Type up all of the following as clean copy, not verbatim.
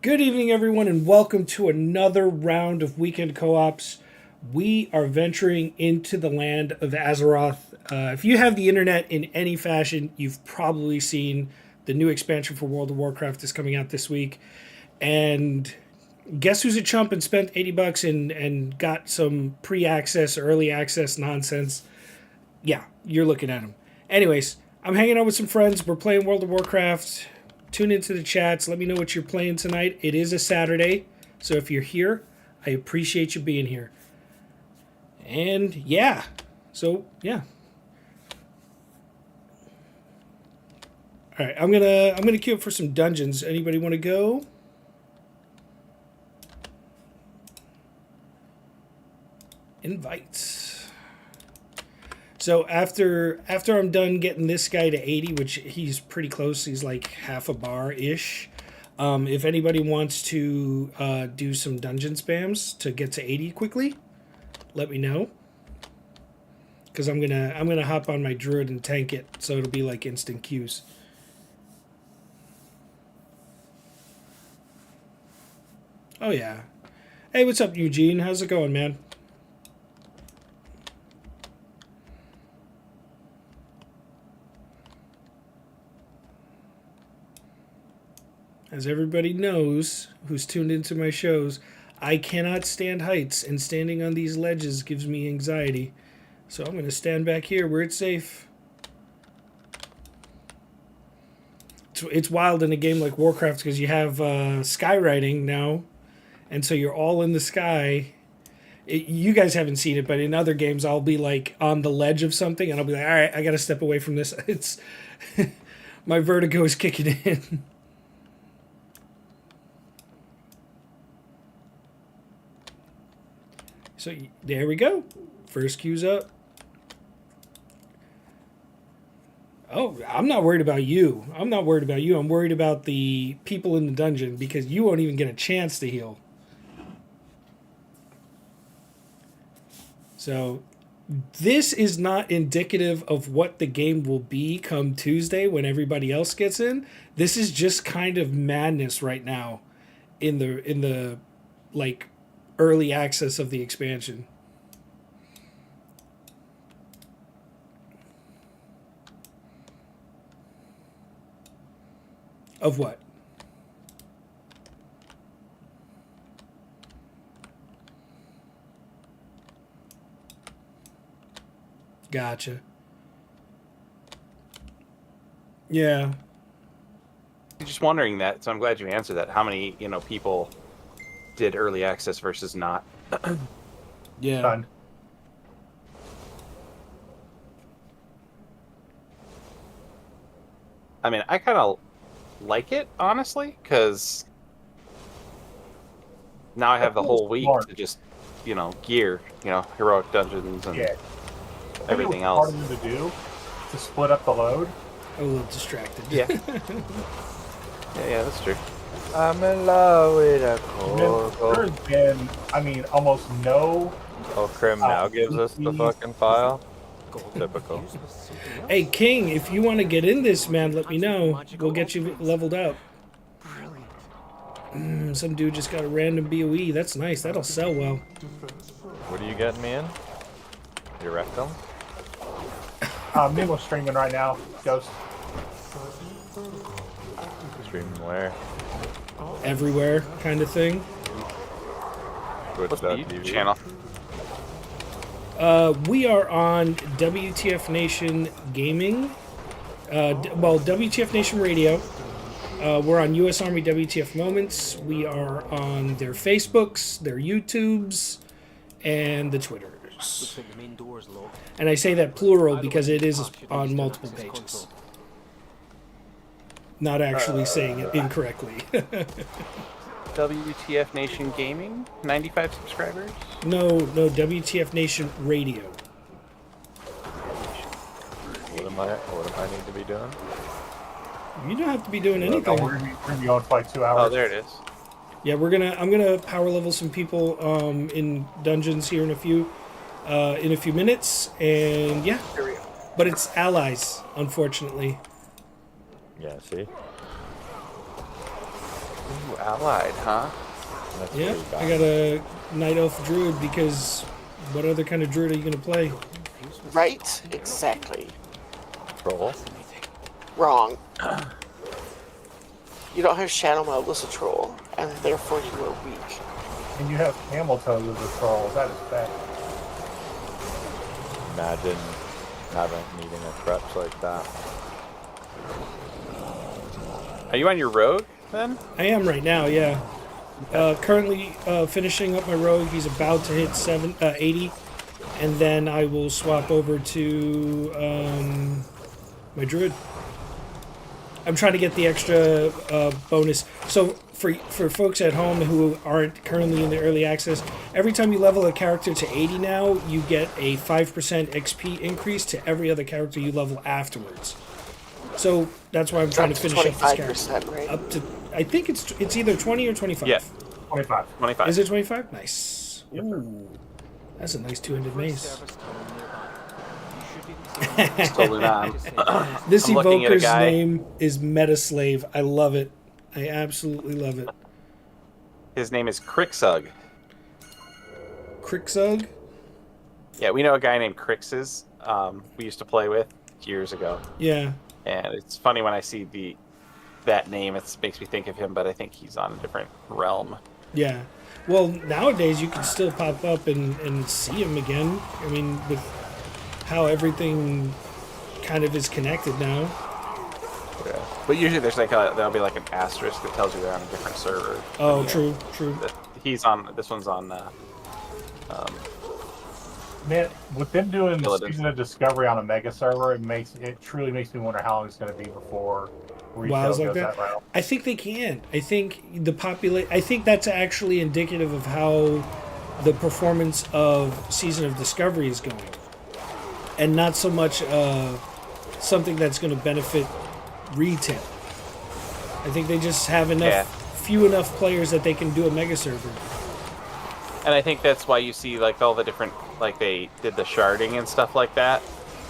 Good evening, everyone, and welcome to another round of Weekend Co-ops. We are venturing into the land of Azeroth. If you have the internet in any fashion, you've probably seen the new expansion for World of Warcraft is coming out this week. And guess who's a chump and spent $80 and got some pre-access, early access nonsense? Yeah, you're looking at him. Anyways, I'm hanging out with some friends. We're playing World of Warcraft. Tune into the chats. Let me know what you're playing tonight. It is a Saturday, so if you're here, I appreciate you being here. And yeah, so yeah. All right, I'm gonna queue up for some dungeons. Anybody want to go? Invites. So after I'm done getting this guy to 80, which he's pretty close, he's like half a bar-ish. If anybody wants to do some dungeon spams to get to 80 quickly, let me know. Because I'm gonna hop on my druid and tank it, so it'll be like instant queues. Oh yeah. Hey, what's up, Eugene? How's it going, man? As everybody knows who's tuned into my shows, I cannot stand heights, and standing on these ledges gives me anxiety. So I'm going to stand back here where it's safe. It's wild in a game like Warcraft because you have skywriting now, and so you're all in the sky. You guys haven't seen it, but in other games I'll be like on the ledge of something, and I'll be like, all right, I got to step away from this. It's my vertigo is kicking in. So there we go. First queue's up. Oh, I'm not worried about you. I'm not worried about you. I'm worried about the people in the dungeon because you won't even get a chance to heal. So this is not indicative of what the game will be come Tuesday when everybody else gets in. This is just kind of madness right now in the like early access of the expansion. Of what? Gotcha. Yeah. I'm just wondering that, so I'm glad you answered that. How many, people did early access versus not? Yeah. Done. I mean, I kind of like it, honestly, because now I have the whole week to just, gear, heroic dungeons and everything else. Harder to do to split up the load. I'm a little distracted. Yeah. yeah, that's true. I'm in love with a coco. There's been, almost no. Oh, Crim now gives us the fucking file. Typical. Hey, King, if you want to get in this, man, let me know. We'll get you leveled up. Some dude just got a random BOE. That's nice. That'll sell well. What are you getting me in? Your rectum? Nimo's streaming right now. Ghost. Streaming where? Everywhere kind of thing. What's the YouTube channel? We are on WTF Nation Gaming. WTF Nation Radio. We're on U.S. Army WTF Moments. We are on their Facebooks, their YouTubes, and the Twitters. And I say that plural because it is on multiple pages. Not actually saying it incorrectly. WTF Nation Gaming, 95 subscribers. No, WTF Nation Radio. What am I need to be doing? You don't have to be doing anything. We're gonna be on for like 2 hours. Oh, there it is. Yeah, I'm gonna power level some people in dungeons here in a few minutes, and yeah. Here we go. But it's allies, unfortunately. Yeah, see? Ooh, allied, huh? That's Yeah, pretty bad. I got a Night Elf Druid because what other kind of Druid are you going to play? Right? Exactly. Troll. Wrong. You don't have Shadow Mode as a troll, and therefore you are weak. And you have camel toes as a troll. That is bad. Imagine needing a crutch like that. Are you on your rogue then? I am right now, yeah. Currently finishing up my rogue. He's about to hit 80, and then I will swap over to my druid. I'm trying to get the extra bonus. So for folks at home who aren't currently in the early access, every time you level a character to 80 now, you get a 5% XP increase to every other character you level afterwards. So that's why I'm trying to finish up this character. Right? Up to, I think it's either 20 or 25. Yeah. 25. 25. Is it 25? Nice. Yes, sir. Ooh, that's a nice two-handed mace. Still do not. This I'm looking at a evoker's guy- name is Metaslave. I love it. I absolutely love it. His name is Crixug. Crixug? Yeah, we know a guy named Crixes. We used to play with years ago, Yeah. and it's funny when I see that name. It makes me think of him, but I think he's on a different realm. Yeah. Well, nowadays you can still pop up and see him again. I mean, with how everything kind of is connected now. Yeah. But usually there'll be like an asterisk that tells you they're on a different server. Oh, Yeah. true. This one's on. Man, with them doing Illidan. Season of Discovery on a mega server, it truly makes me wonder how long it's going to be before retail WoW's like goes that? that route. I think they can. I think I think that's actually indicative of how the performance of Season of Discovery is going, and not so much something that's going to benefit retail. I think they just have few enough players that they can do a mega server. And I think that's why you see like all the different, like they did the sharding and stuff like that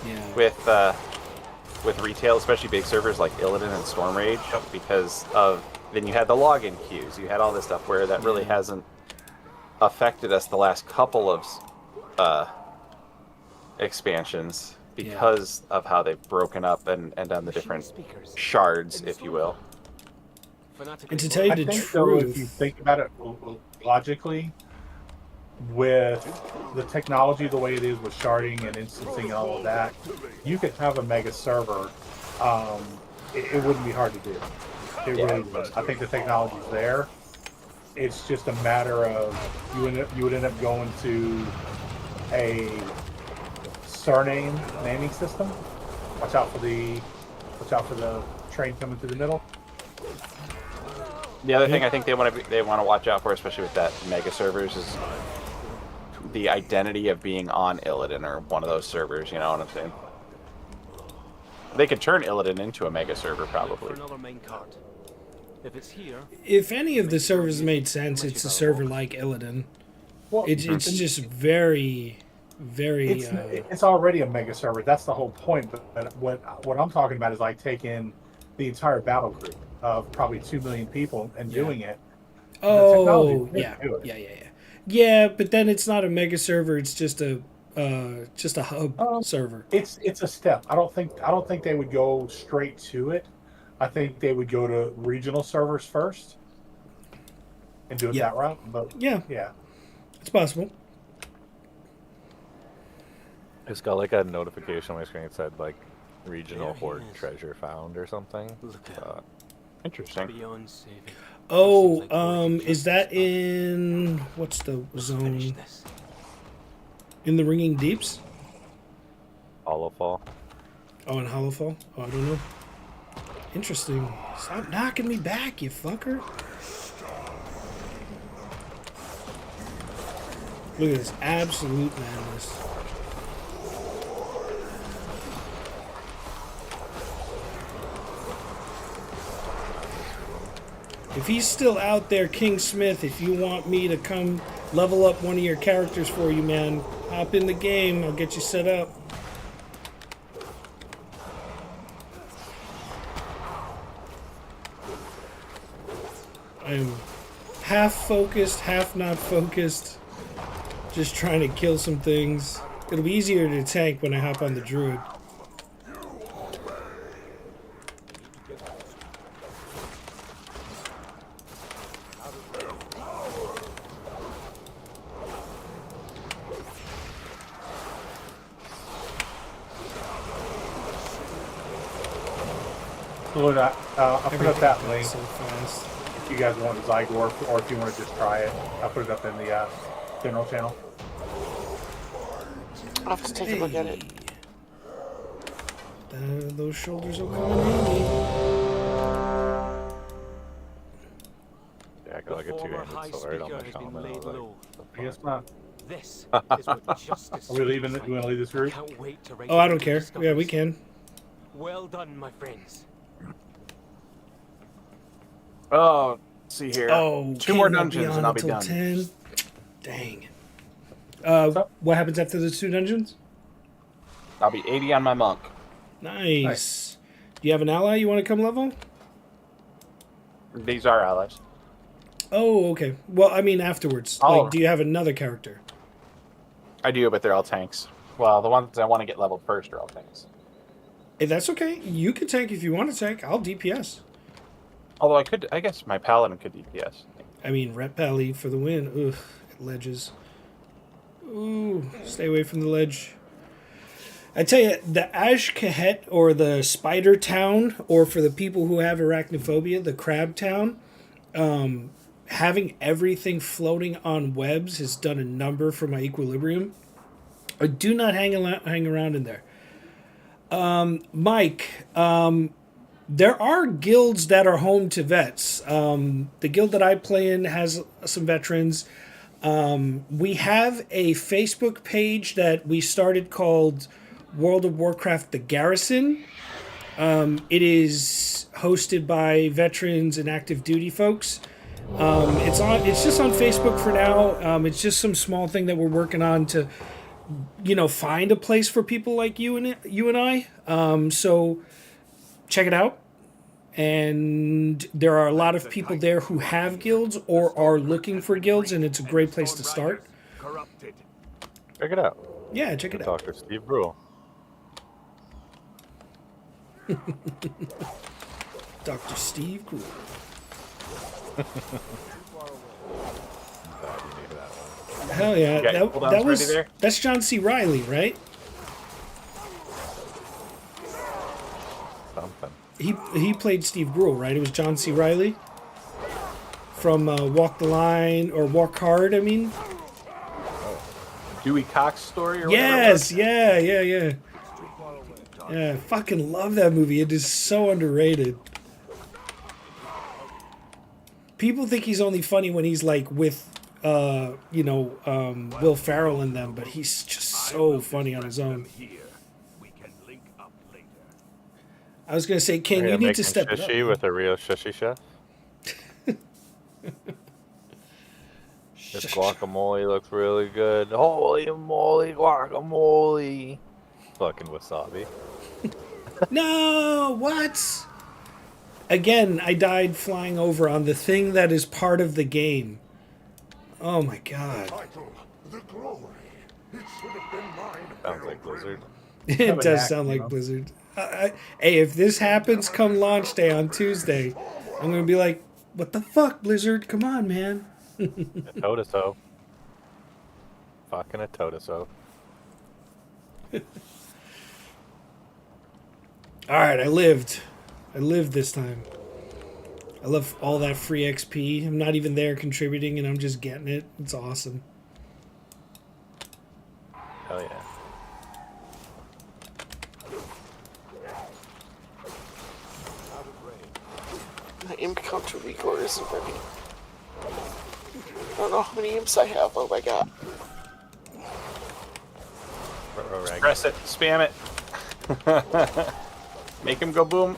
Yeah. with retail, especially big servers like Illidan and Stormrage, because of then you had the login queues, you had all this stuff where that really hasn't affected us the last couple of expansions because of how they've broken up and done the different shards, if you will. And to tell you I the think, though, if you truth, think about it logically, with the technology the way it is with sharding and instancing and all of that, you could have a mega server. It wouldn't be hard to do. It really would. I think the technology's there. It's just a matter of you would end up going to a surname naming system. Watch out for the train coming through the middle. The other thing I think they want to watch out for, especially with that mega servers, is the identity of being on Illidan or one of those servers. You know what I'm saying? They could turn Illidan into a mega server probably. if any of the servers made sense, it's a server like Illidan. Well, It's just very, very. It's already a mega server. That's the whole point. But what I'm talking about is like taking the entire battle group of probably 2 million people and doing it. Oh, technology yeah, can do it. yeah. But then it's not a mega server. It's just a hub server. It's a step. I don't think they would go straight to it. I think they would go to regional servers first and do it that route. But Yeah, it's possible. It's got like a notification on my screen that said like regional hoard treasure found or something. Interesting. Oh, is that in what's the zone? In the Ringing Deeps? Hollowfall. Oh, in Hollowfall? Oh, I don't know. Interesting. Stop knocking me back, you fucker. Look at this absolute madness. If he's still out there, King Smith, if you want me to come level up one of your characters for you, man, hop in the game. I'll get you set up. I am half focused, half not focused. Just trying to kill some things. It'll be easier to tank when I hop on the druid. Look, I'll put up that link So fast. if you guys want Zygor, or if you want to just try it. I'll put it up in the general channel. I'll have to take a look at it. Those shoulders will come in handy. Yeah, I got like a two-handed sword on my helmet. I was like, I guess not. This is what justice. Are we leaving? Do you want to leave this group? Can't wait to Oh, I don't care. Yeah, we can. Well done, my friends. Oh, let's see here. Oh, two more can't be dungeons on and I'll be until done. 10. Dang. What happens after those 2 dungeons? I'll be 80 on my monk. Nice. Do you have an ally you want to come level? These are allies. Oh, okay. Well, I mean afterwards. Oh. Like, do you have another character? I do, but they're all tanks. Well, the ones I want to get leveled first are all tanks. Hey, that's okay. You can tank if you want to tank. I'll DPS. Although I guess my paladin could DPS. I mean, Rep Pally for the win. Ugh, ledges. Ooh, stay away from the ledge. I tell you, the Ash Kahet, or the Spider Town, or for the people who have arachnophobia, the Crab Town, having everything floating on webs has done a number for my equilibrium. I do not hang around in there. Mike, there are guilds that are home to vets. The guild that I play in has some veterans. We have a Facebook page that we started called World of Warcraft The Garrison. It is hosted by veterans and active duty folks. It's just on Facebook for now. It's just some small thing that we're working on to, find a place for people like you and I. So check it out. And there are a lot of people there who have guilds or are looking for guilds, and it's a great place to start. check it out. Yeah, check it out. Dr. Steve Brule. Dr. Steve Gruhl. Hell yeah. You got your cooldowns ready there? That's John C. Riley, right? Something. He played Steve Gruhl, right? It was John C. Riley from Walk the Line, or Walk Hard, I mean. Dewey Cox story or Yes, yeah. Yeah, I fucking love that movie. It is so underrated. People think he's only funny when he's like with, Will Ferrell and them, but he's just so funny on his own. I was gonna say, King, you need to step it up. Shishi with a real shishi chef. This guacamole looks really good. Holy moly, guacamole! Fucking wasabi. No, what? Again, I died flying over on the thing that is part of the game. Oh my god. Sounds like Blizzard. It does sound like Blizzard. Hey, if this happens come launch day on Tuesday, I'm going to be like, what the fuck, Blizzard? Come on, man. A Totoso. Fucking a Totoso. Alright, I lived. I lived this time. I love all that free XP. I'm not even there contributing, and I'm just getting it. It's awesome. Hell yeah. My imp count to record isn't ready. I don't know how many imps I have. Oh my god. Press it, spam it. Make him go boom.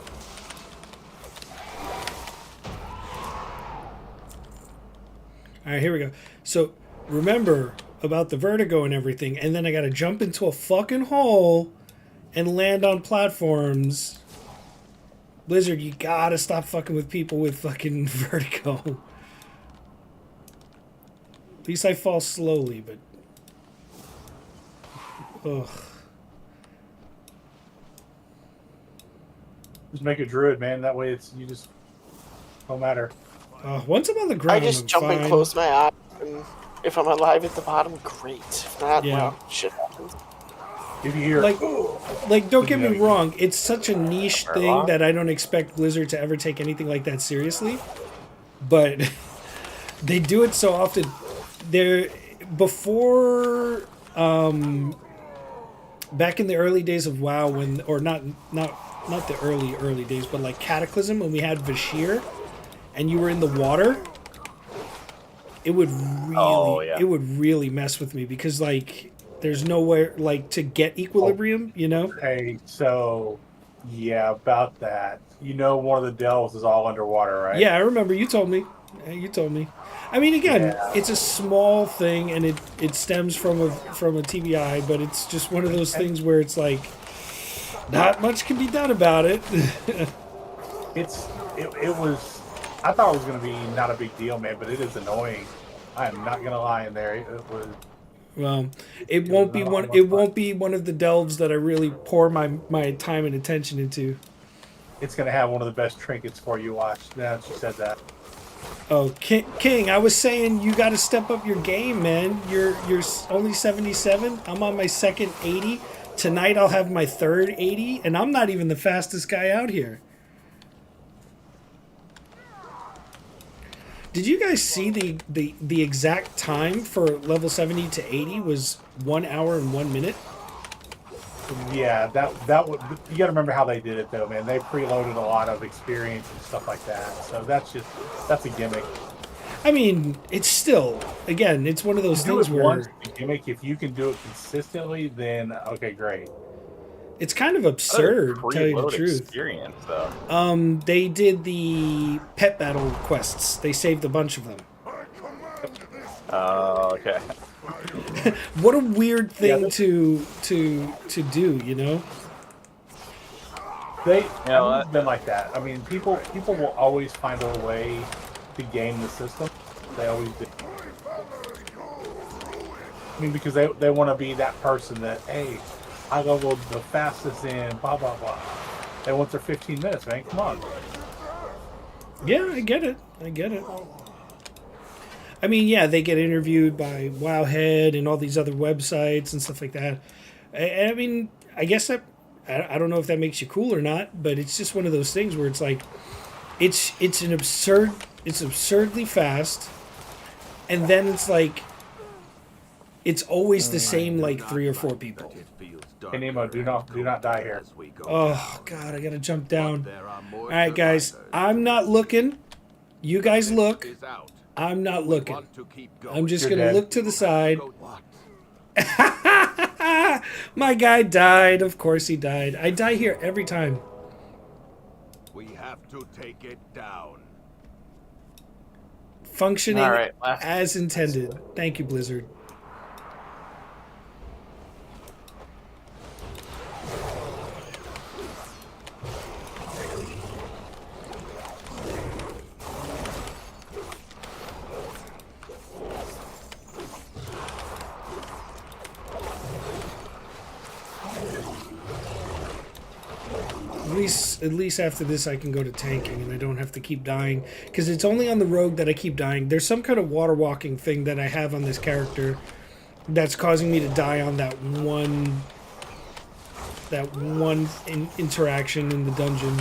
Alright, here we go. So, remember about the vertigo and everything, and then I gotta jump into a fucking hole and land on platforms. Blizzard, you gotta stop fucking with people with fucking vertigo. At least I fall slowly, but... Ugh. Just make a druid, man. That way it's you just no matter. Once I'm on the ground, I just I'm jump fine. and close my eyes, and if I'm alive at the bottom, great. If not, Yeah. well, shit happens. If you hear Like, don't get me wrong. It's such a niche thing Warlock? that I don't expect Blizzard to ever take anything like that seriously. But they do it so often. They're before back in the early days of WoW, when or not the early days, but like Cataclysm, when we had Vashir, and you were in the water. It would really mess with me because like there's nowhere like to get equilibrium, you know? Okay, so yeah, about that. You know, one of the delves is all underwater, right? Yeah, I remember you told me. You told me. I mean, again, Yeah. it's a small thing and it stems from a TBI, but it's just one of those things where it's like not much can be done about it. It was. I thought it was going to be not a big deal, man, but it is annoying. I am not going to lie in there. It was. Well, it won't be one. It won't be one of the delves that I really pour my time and attention into. It's going to have one of the best trinkets for you. Watch. Now that you said that. Oh, King, I was saying you got to step up your game, man. You're only 77. I'm on my second 80. Tonight I'll have my third 80, and I'm not even the fastest guy out here. Did you guys see the exact time for level 70 to 80 was 1 hour and 1 minute? Yeah, that would. You got to remember how they did it, though, man. They preloaded a lot of experience and stuff like that. So that's a gimmick. I mean, it's still, again, it's one of those Do things it where once, a gimmick. If you can do it consistently, then okay, great. it's kind of absurd, to tell you the Preload truth. experience, though. They did the pet battle quests. They saved a bunch of them. Oh, okay. What a weird thing Yeah, to do, you know? It's been like that. I mean, people will always find a way to game the system. They always do. I mean, because they want to be that person that, hey, I leveled the fastest in blah blah blah. They want their 15 minutes, man. Come on. Yeah, I get it. I mean, yeah, they get interviewed by Wowhead and all these other websites and stuff like that. I mean, I guess I don't know if that makes you cool or not, but it's just one of those things where it's like, it's absurdly fast, and then it's like, it's always the same like 3 or 4 people. Hey Nemo, do not die here. Oh God, I gotta jump down. All right, guys, I'm not looking. You guys look. I'm not looking. I'm just You're gonna dead. look to the side. My guy died. Of course he died. I die here every time. We have to take it down. Functioning All right, as intended. Thank you, Blizzard. At least after this I can go to tanking and I don't have to keep dying, because it's only on the rogue that I keep dying. There's some kind of water walking thing that I have on this character that's causing me to die on that one interaction in the dungeon.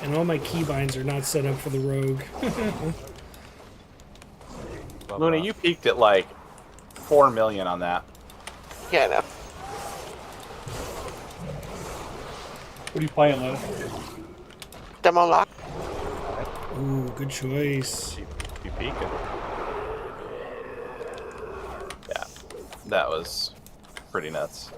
And all my keybinds are not set up for the rogue. Luna, you peaked at like 4 million on that. Yeah, I know. What are you playing, Luna? Demo lock. Ooh, good choice. You peaked. Yeah, that was pretty nuts.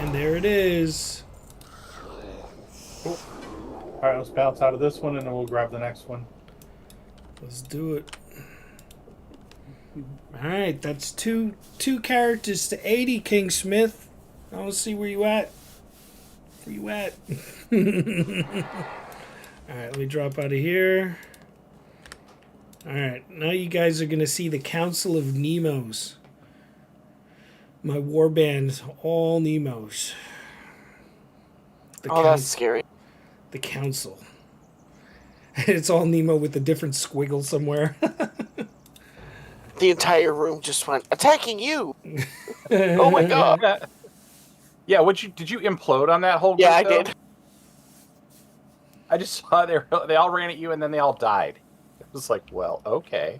And there it is. Cool. All right, let's bounce out of this one, and then we'll grab the next one. Let's do it. All right, that's two characters to 80, King Smith. I want to see where you at. Where you at? All right, let me drop out of here. All right, now you guys are going to see the Council of Nemos. My warband, all Nemos. That's scary. The Council. It's all Nemo with a different squiggle somewhere. The entire room just went, attacking you! Oh my god. Yeah, did you implode on that whole group? Yeah, I though? did. I just saw they all ran at you and then they all died. It was like, well, okay.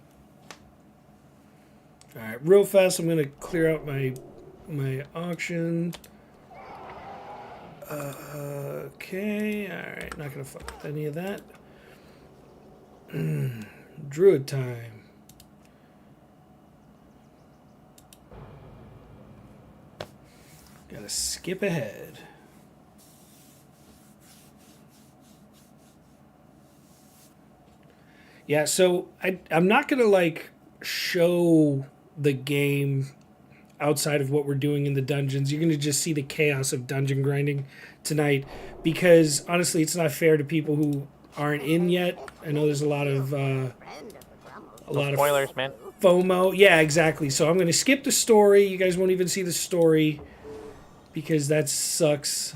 All right, real fast, I'm going to clear out my auction. Okay, all right, not going to fuck with any of that. Druid time. Gotta skip ahead. Yeah, so I'm not gonna like show the game outside of what we're doing in the dungeons. You're gonna just see the chaos of dungeon grinding tonight, because honestly, it's not fair to people who aren't in yet. I know there's a lot of Spoilers, man. FOMO. Yeah, exactly. So I'm gonna skip the story. You guys won't even see the story because that sucks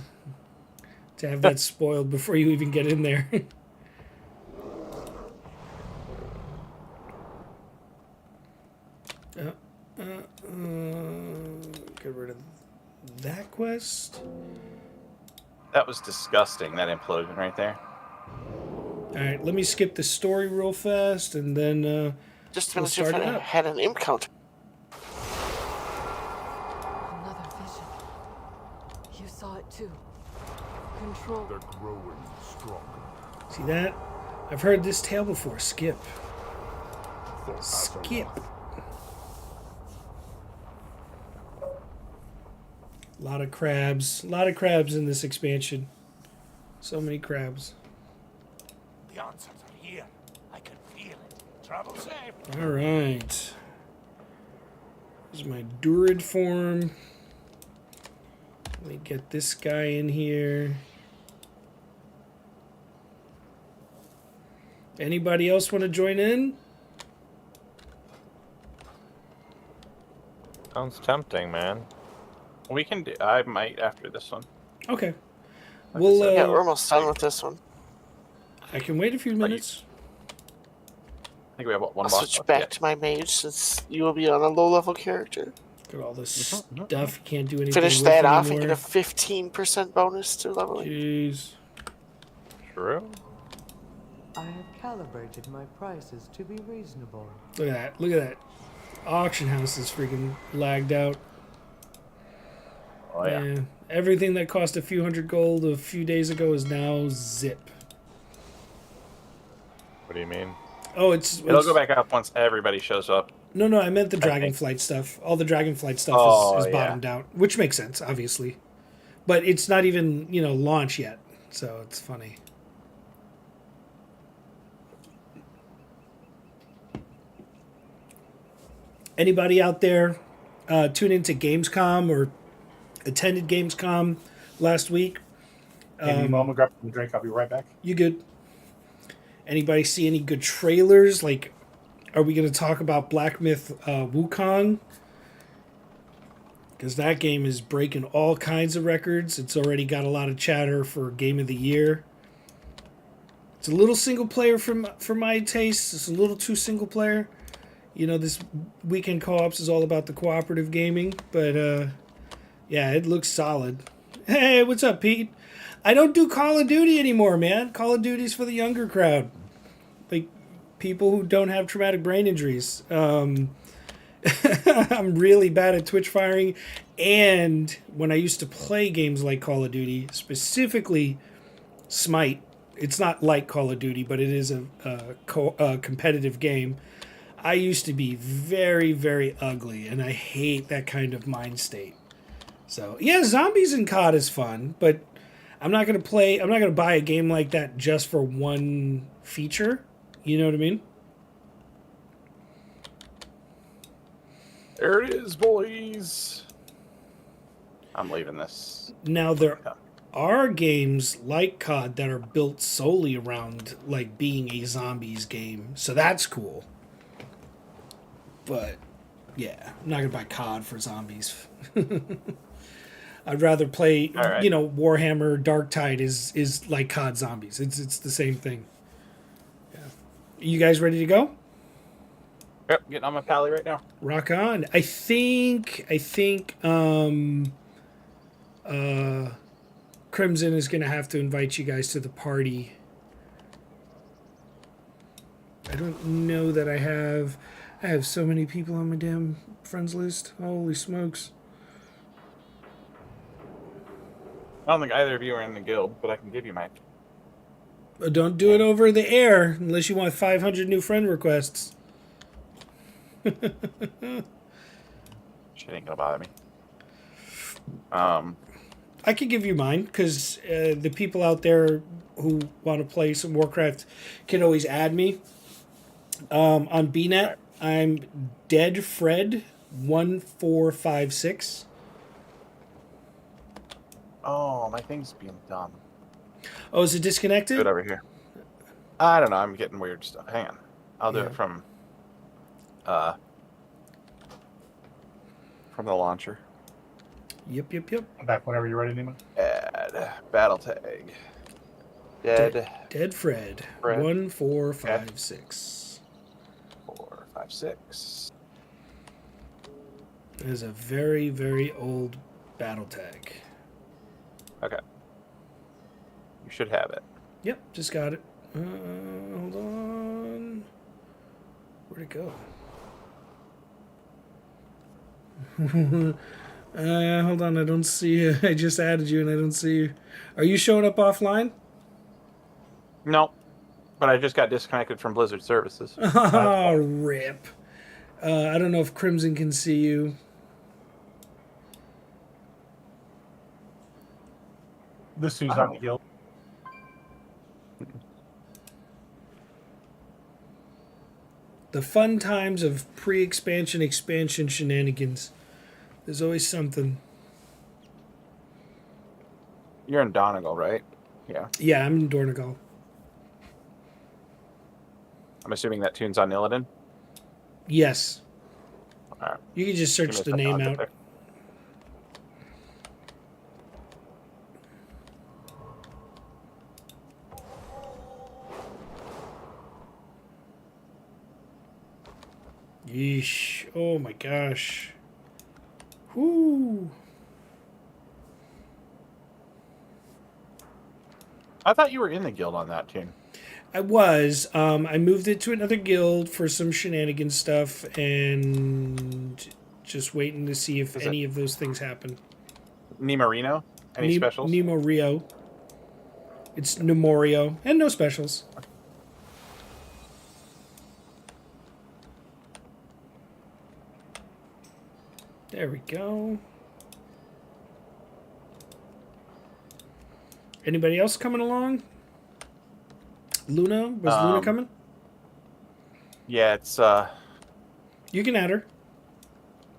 to have that spoiled before you even get in there. Get rid of that quest. That was disgusting, that implosion right there. Alright, let me skip the story real fast and then Just we'll finished if start it I up. had an imp counter. Another vision. You saw it too. Control. They're growing stronger. See that? I've heard this tale before. Skip. Skip. A lot of crabs. A lot of crabs in this expansion. So many crabs. The answers are here. I can feel it. Travel safe. Alright. Here's my Druid form. Let me get this guy in here. Anybody else want to join in? Sounds tempting, man. We can do. I might after this one. Okay. Like I We'll, said. Yeah, we're almost done with this one. I can wait a few minutes. I think we have one I'll boss switch left back yet. to my mage since you will be on a low-level character. Got all this stuff. You can't do anything Finish with that off and anymore. get a 15% bonus to leveling. Jeez. True. I have calibrated my prices to be reasonable. Look at that. Look at that. Auction house is freaking lagged out. Oh yeah. Everything that cost a few hundred gold a few days ago is now zip. What do you mean? Oh, It'll go back up once everybody shows up. No, I meant the I think. Dragonflight stuff. All the Dragonflight stuff is Yeah. bottomed out, which makes sense, obviously. But it's not even, launch yet, so it's funny. Anybody out there tune into Gamescom or attended Gamescom last week? Give me a moment, grab some drink. I'll be right back. You good? Anybody see any good trailers? Like, are we going to talk about Black Myth Wukong? Because that game is breaking all kinds of records. It's already got a lot of chatter for Game of the Year. It's a little single player for my taste. It's a little too single player. This weekend co-ops is all about the cooperative gaming. But, yeah, it looks solid. Hey, what's up, Pete? I don't do Call of Duty anymore, man. Call of Duty's for the younger crowd. Like, people who don't have traumatic brain injuries. I'm really bad at Twitch firing. And when I used to play games like Call of Duty, specifically Smite, it's not like Call of Duty, but it is a competitive game. I used to be very, very ugly, and I hate that kind of mind state. So yeah, zombies in COD is fun, but I'm not gonna play. I'm not gonna buy a game like that just for one feature. You know what I mean? There it is, boys. I'm leaving this. Now there are games like COD that are built solely around like being a zombies game, so that's cool. But yeah, I'm not gonna buy COD for zombies. I'd rather play, All right. you know, Warhammer Dark Tide is like COD zombies. It's the same thing. Yeah. You guys ready to go? Yep, getting on my pally right now. Rock on. I think Crimson is gonna have to invite you guys to the party. I don't know that I have so many people on my damn friends list. Holy smokes. I don't think either of you are in the guild, but I can give you my. Don't do it over the air unless you want 500 new friend requests. Shit ain't gonna bother me. I could give you mine because the people out there who want to play some Warcraft can always add me. On BNet, I'm DeadFred1456. Oh, my thing's being dumb. Oh, is it disconnected? Do it over here. I don't know. I'm getting weird stuff. Hang on. I'll do Yeah. it from the launcher. Yep. I'm back whenever you're ready, Nima. Add battle tag. Dead Dead Fred Fred. 1456. 456. That is a very, very old battle tag. Okay. You should have it. Yep, just got it. Hold on. Where'd it go? Hold on, I don't see you. I just added you and I don't see you. Are you showing up offline? No. But I just got disconnected from Blizzard services. Oh, rip. I don't know if Crimson can see you. This dude's on the guild. The fun times of pre-expansion, expansion shenanigans. There's always something. You're in Donegal, right? Yeah. Yeah, I'm in Dornegal. I'm assuming that tune's on Illidan. Yes. All right. You can just search Give me the a second, name I'll get out. there. Yeesh. Oh my gosh. Whoo. I thought you were in the guild on that tune. I was. I moved it to another guild for some shenanigans stuff and just waiting to see if Is any of those things happen. Nemarino? Any specials? Nemo Rio. It's Nemorio. And no specials. There we go. Anybody else coming along? Luna? Was Luna coming? Yeah, it's You can add her.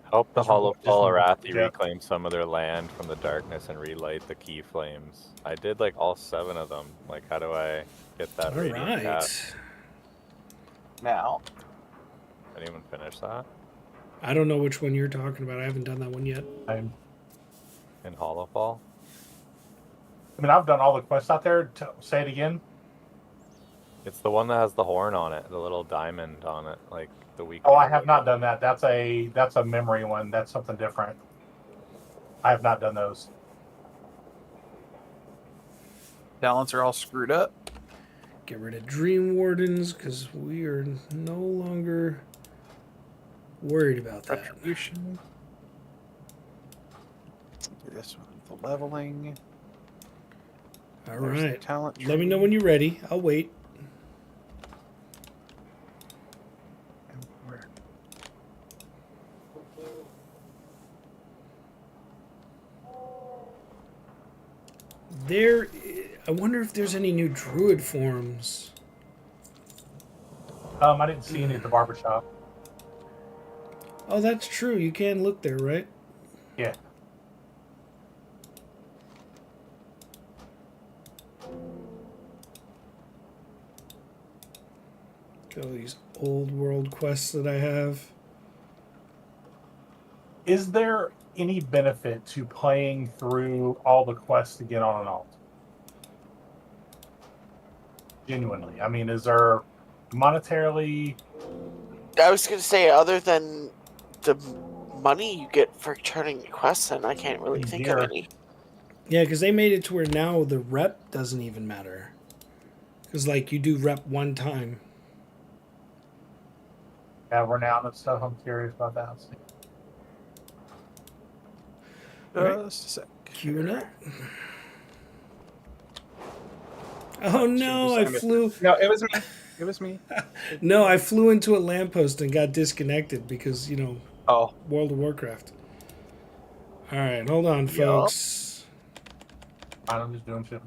Hope the Hollow Arathi Yeah. reclaim some of their land from the darkness and relight the key flames. I did like all 7 of them. Like, how do I get that All radiant right. cap? now. Anyone finish that I don't know which one you're talking about. I haven't done that one yet. I in Hollowfall? mean, I've done all the quests out there. Say it again. It's the one that has the horn on it, the little diamond on it, like the week. Oh, I have not done that. That's a memory one. That's something different. I have not done those. Talents are all screwed up. Get rid of Dream Wardens because we are no longer worried about that. Retribution. Do this one. The leveling. All There's the right. talent Let me know tree. when you're ready. I'll wait. And where- There, I wonder if there's any new druid forms. I didn't see any at the barbershop. Oh, that's true. You can look there, right? Yeah. Got all these old world quests that I have. Is there any benefit to playing through all the quests to get on an alt? Genuinely. I mean, is there monetarily... I was going to say, other than the money you get for turning quests in, I can't really think of any. Yeah, because they made it to where now the rep doesn't even matter. Because, like, you do rep one time. renown and stuff. I'm curious about that. Just a sec. Queuing up. Oh no, I flew. No, it was me. It was me. No, I flew into a lamppost and got disconnected because, you know, Oh. World of Warcraft. All right, hold on, folks. I'm just doing shit.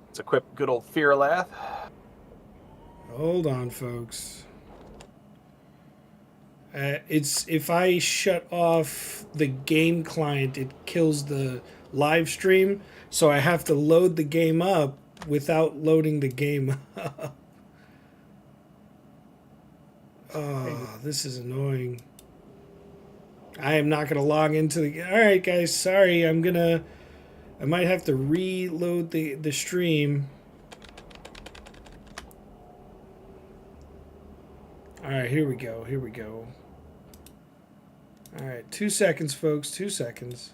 Let's equip good old Fearlath. Hold on, folks. It's if I shut off the game client, it kills the live stream, so I have to load the game up without loading the game up. Oh, this is annoying. I am not going to log into the... All right, guys, sorry. I might have to reload the stream. All right, here we go. Here we go. All right, 2 seconds, folks. 2 seconds.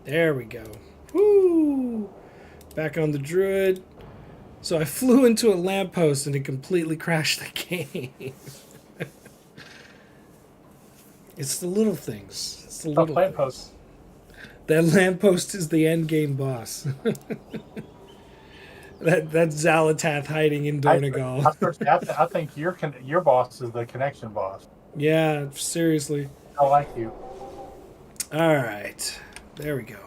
There we go. Woo! Back on the druid. So I flew into a lamppost and it completely crashed the game. It's the little things. It's the little lamppost. things. That lamppost is the end game boss. That's Zalatath hiding in Dornegal. I think your boss is the connection boss. Yeah, seriously. I like you. All right. There we go.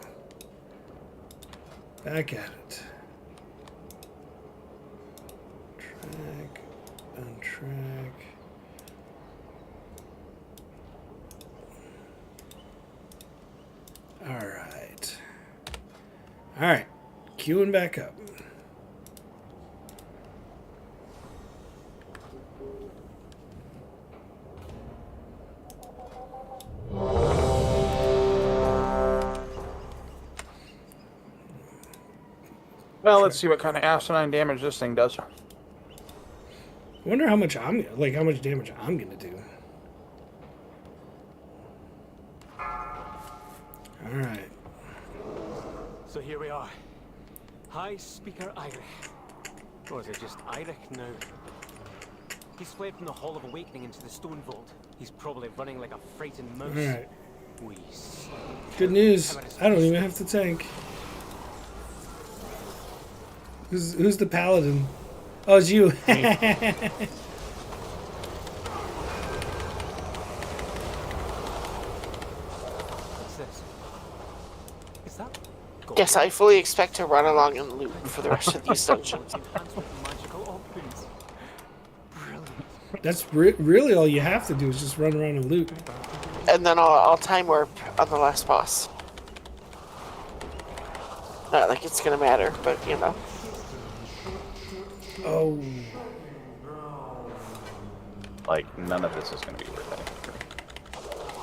Back at it. Track, untrack. All right. All right. Queuing back up. Well, let's see what kind of asinine damage this thing does. I wonder how much damage I'm gonna do. All right. So here we are. High Speaker Eirich. Or is it just Eirich now? He's fled from the Hall of Awakening into the Stone Vault. He's probably running like a frightened mouse. All right. We Good news. I don't even have to tank. Who's the paladin? Oh, it's you. What's this? Is that gold? Yes, I fully expect to run along and loot for the rest of these dungeons. Enhanced with magical options. Brilliant. That's really all you have to do is just run around and loot. And then I'll time warp on the last boss. Not like it's gonna matter, but you know. Oh. Like, none of this is going to be worth anything.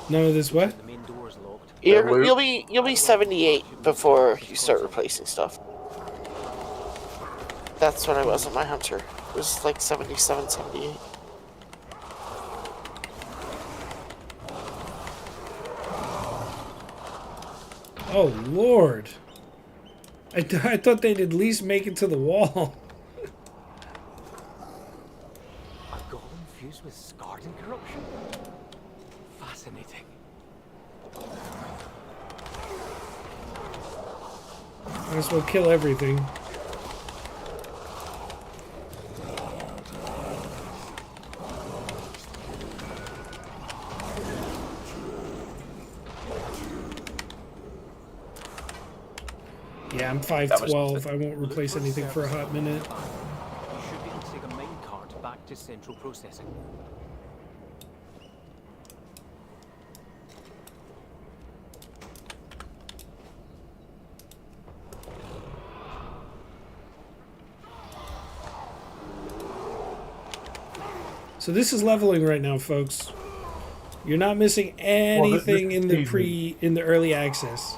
None of this what? The main door's locked. You'll be 78 before you start replacing stuff. That's what I was on my hunter. It was like 77, 78. Oh, Lord. I thought they'd at least make it to the wall. A golem fused with Scarden corruption? Fascinating. Might as well kill everything. Yeah, I'm 5'12". I won't replace anything for a hot minute. You should be able to take a minecart back to central processing. So this is leveling right now, folks. You're not missing anything in the early access.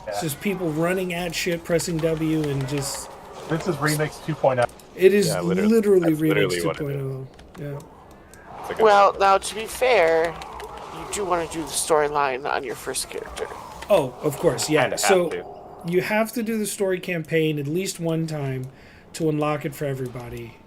Yeah. It's just people running at shit, pressing W, and just. This is Remix 2.0. It is Yeah, literally that's Remix literally what it 2.0. Yeah. It's like a- Well, now to be fair, you do want to do the storyline on your first character. Oh, of course, yeah. Kinda have So to. you have to do the story campaign at least one time to unlock it for everybody.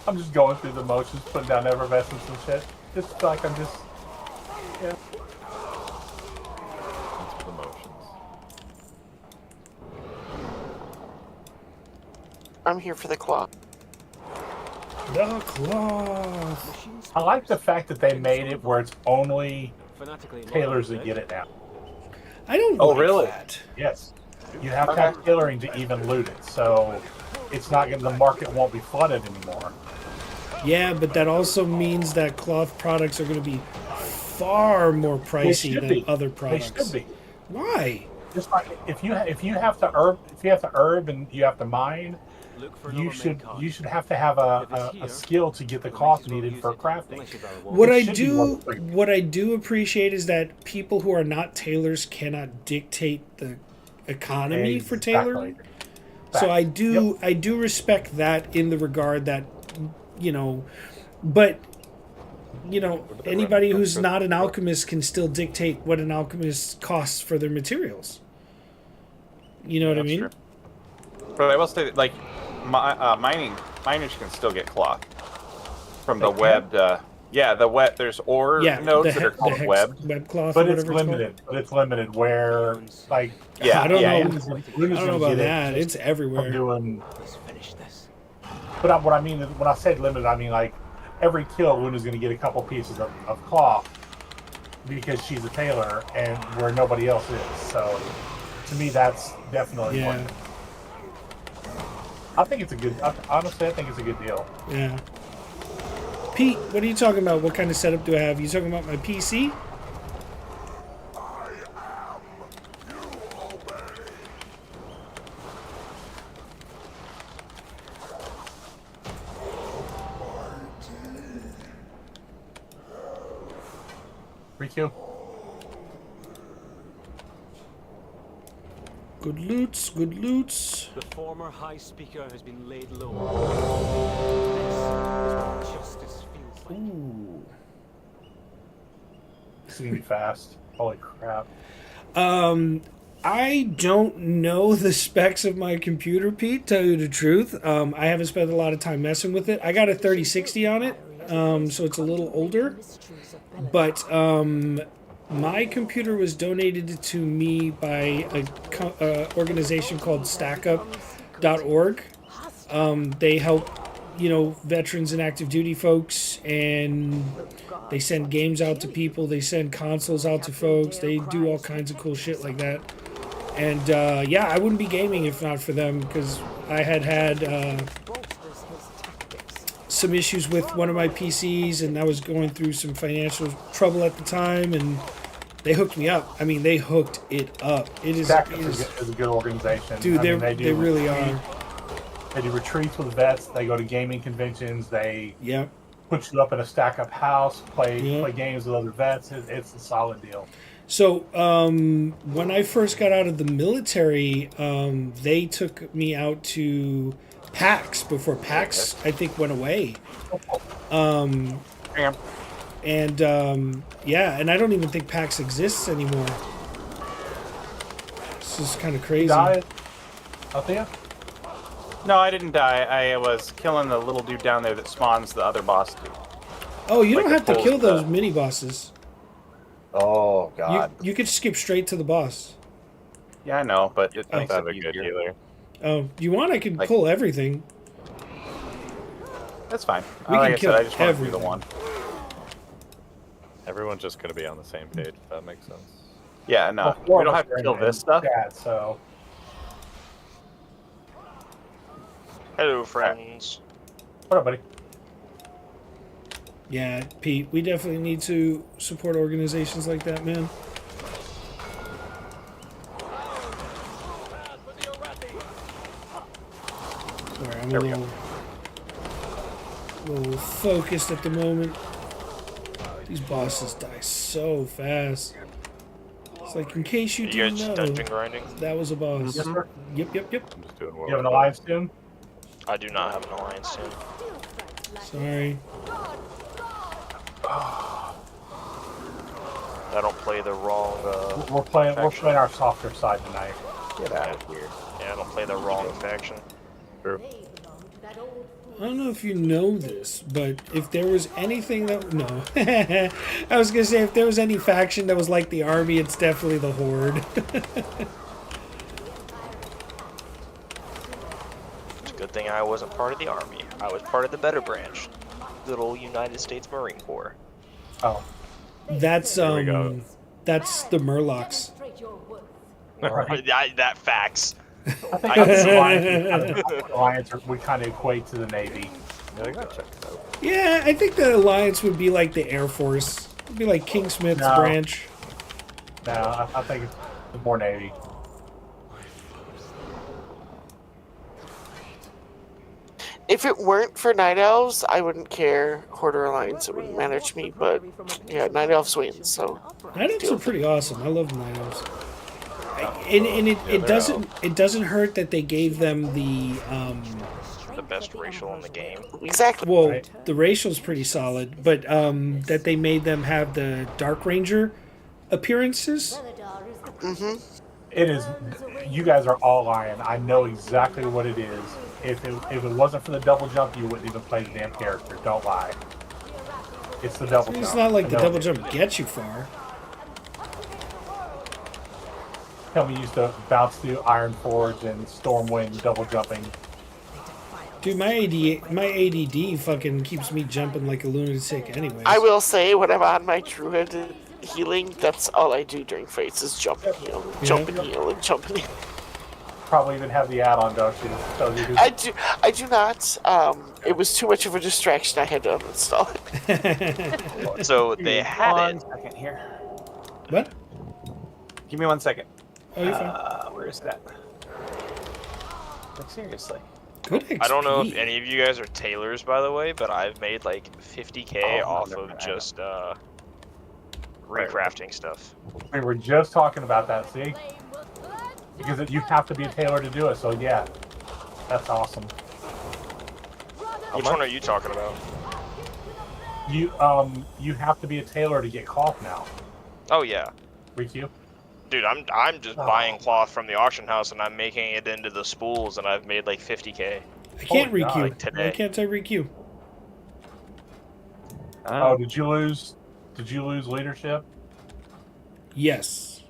I'm just going through the motions, putting down effervescence and shit. Just like I'm just, yeah. It's the motions. I'm here for the claw. The cloth. I like the fact that they made it where it's only Fanatically in tailors love that with get it now. I don't Oh, like really? that. Yes, you have to have tailoring to even loot it, so it's not gonna. The market won't be flooded anymore. Yeah, but that also means that cloth products are going to be far more They pricey should than be. other They products. should be. Why? Just like if you have to herb and you have to mine, Look for you another should minecart. have to have a skill to get the cloth needed for crafting. Unless you've got a wall. What I do appreciate is that people who are not tailors cannot dictate the economy for tailoring. So I do respect that in the regard that, you know, but you know, anybody who's not an alchemist can still dictate what an alchemist costs for their materials. You know what I mean? True. But I will say that, like, miners can still get cloth from the webbed. There's ore nodes that are called webbed. Web cloth, But or it's whatever limited. But it's limited where, like, Yeah, I don't know. Luna's I don't know gonna about get it that. just It's from everywhere. doing. Let's finish this. But what I mean is, when I said limited, I mean like every kill, Luna's going to get a couple pieces of cloth because she's a tailor, and where nobody else is. So, to me, that's definitely one. I think it's a good. Honestly, I think it's a good deal. Yeah. Pete, what are you talking about? What kind of setup do I have? You talking about my PC? Riku. Good loots, good loots. The former High Speaker has been laid low. This is what justice feels like. Ooh. This is going to be fast. Holy crap. I don't know the specs of my computer, Pete, tell you the truth. I haven't spent a lot of time messing with it. I got a 3060 on it, so it's a little older. But my computer was donated to me by a organization called StackUp.org. They help, you know, veterans and active duty folks, and they send games out to people. They send consoles out to folks. They do all kinds of cool shit like that. And yeah, I wouldn't be gaming if not for them, because I had some issues with one of my PCs, and I was going through some financial trouble at the time, and they hooked me up. I mean, they hooked it up. Is a good organization. Dude, they they really are. They do retreats with vets. They go to gaming conventions. They Yep. put you up in a stack-up house, play games with other vets. It's a solid deal. So when I first got out of the military, they took me out to PAX before PAX, I think, went away. And yeah, and I don't even think PAX exists anymore. This is kind of crazy. Died out there? No, I didn't die. I was killing the little dude down there that spawns the other boss dude. Oh, you don't Like have to the kill pulls those the- mini bosses. Oh God. You could skip straight to the boss. Yeah, I know, but it I makes have it a good easier. healer. Oh, do you want? I can Like- pull everything. That's fine. We Like can I kill said, I just want to do the everything. one. Everyone's just gonna be on the same page. If that makes sense. Yeah, no, Well, we don't have to Warhammer's kill in this stuff. Chat, so Hello, friends. what up, buddy? Yeah, Pete, we definitely need to support organizations like that, man. Sorry, I'm a little focused at the moment. These bosses die so fast. It's like, in case you You didn't guys know, dungeon grinding? that was a boss. Yes, sir. Yep. I'm just doing You have an alliance soon? I do not have an alliance soon. Sorry. I don't play the wrong. We're playing our softer side tonight. Get out of here. Yeah, I don't play the wrong faction. Sure. I don't know if you know this, but if there was anything that... No. I was going to say, if there was any faction that was like the army, it's definitely the Horde. It's a good thing I wasn't part of the army. I was part of the better branch. Good old United States Marine Corps. Oh, That's, we go. that's the Murlocs. That facts. I think the alliance we kind of equate to the Navy. Yeah, I gotta check it out. Yeah, I think the Alliance would be like the Air Force. It'd be like King Smith's No. branch. No, I think it's more Navy. If it weren't for Night Elves, I wouldn't care. Horde or Alliance, it wouldn't matter to me. But yeah, Night Elves wins. So Night Elves are pretty awesome. I love Night Elves. And it doesn't hurt that they gave them the The best racial in the game. exactly. well, Right. the racial's pretty solid, but that they made them have the Dark Ranger appearances. It is. You guys are all lying. I know exactly what it is. If it wasn't for the double jump, you wouldn't even play the damn character. Don't lie. It's the double jump. It's not like I the know double it. jump gets you far. Tell me you used to bounce through Ironforge and Stormwind double jumping. Dude, my ADD fucking keeps me jumping like a lunatic anyways. I will say when I'm on my druid healing, that's all I do during fights is jump and heal, jump and heal, and jump and heal. Probably even have the add-on, don't you? Tell you I do not. It was too much of a distraction. I had to uninstall it. So they had One it. second here. What? Give me 1 second. Oh, you're fine. Where is that? Like, seriously. Good XP. I don't know if any of you guys are tailors, by the way, but I've made like 50K Oh, off never of mind. just recrafting stuff. We were just talking about that, see? Because you have to be a tailor to do it, so yeah. That's awesome. Which one are you talking about? You have to be a tailor to get cloth now. Oh yeah. Riku? Dude, I'm just buying cloth from the auction house and I'm making it into the spools and I've made like 50K. I can't Holy God, requeue. like today. Why can't I requeue? Oh, did you lose leadership? Yes.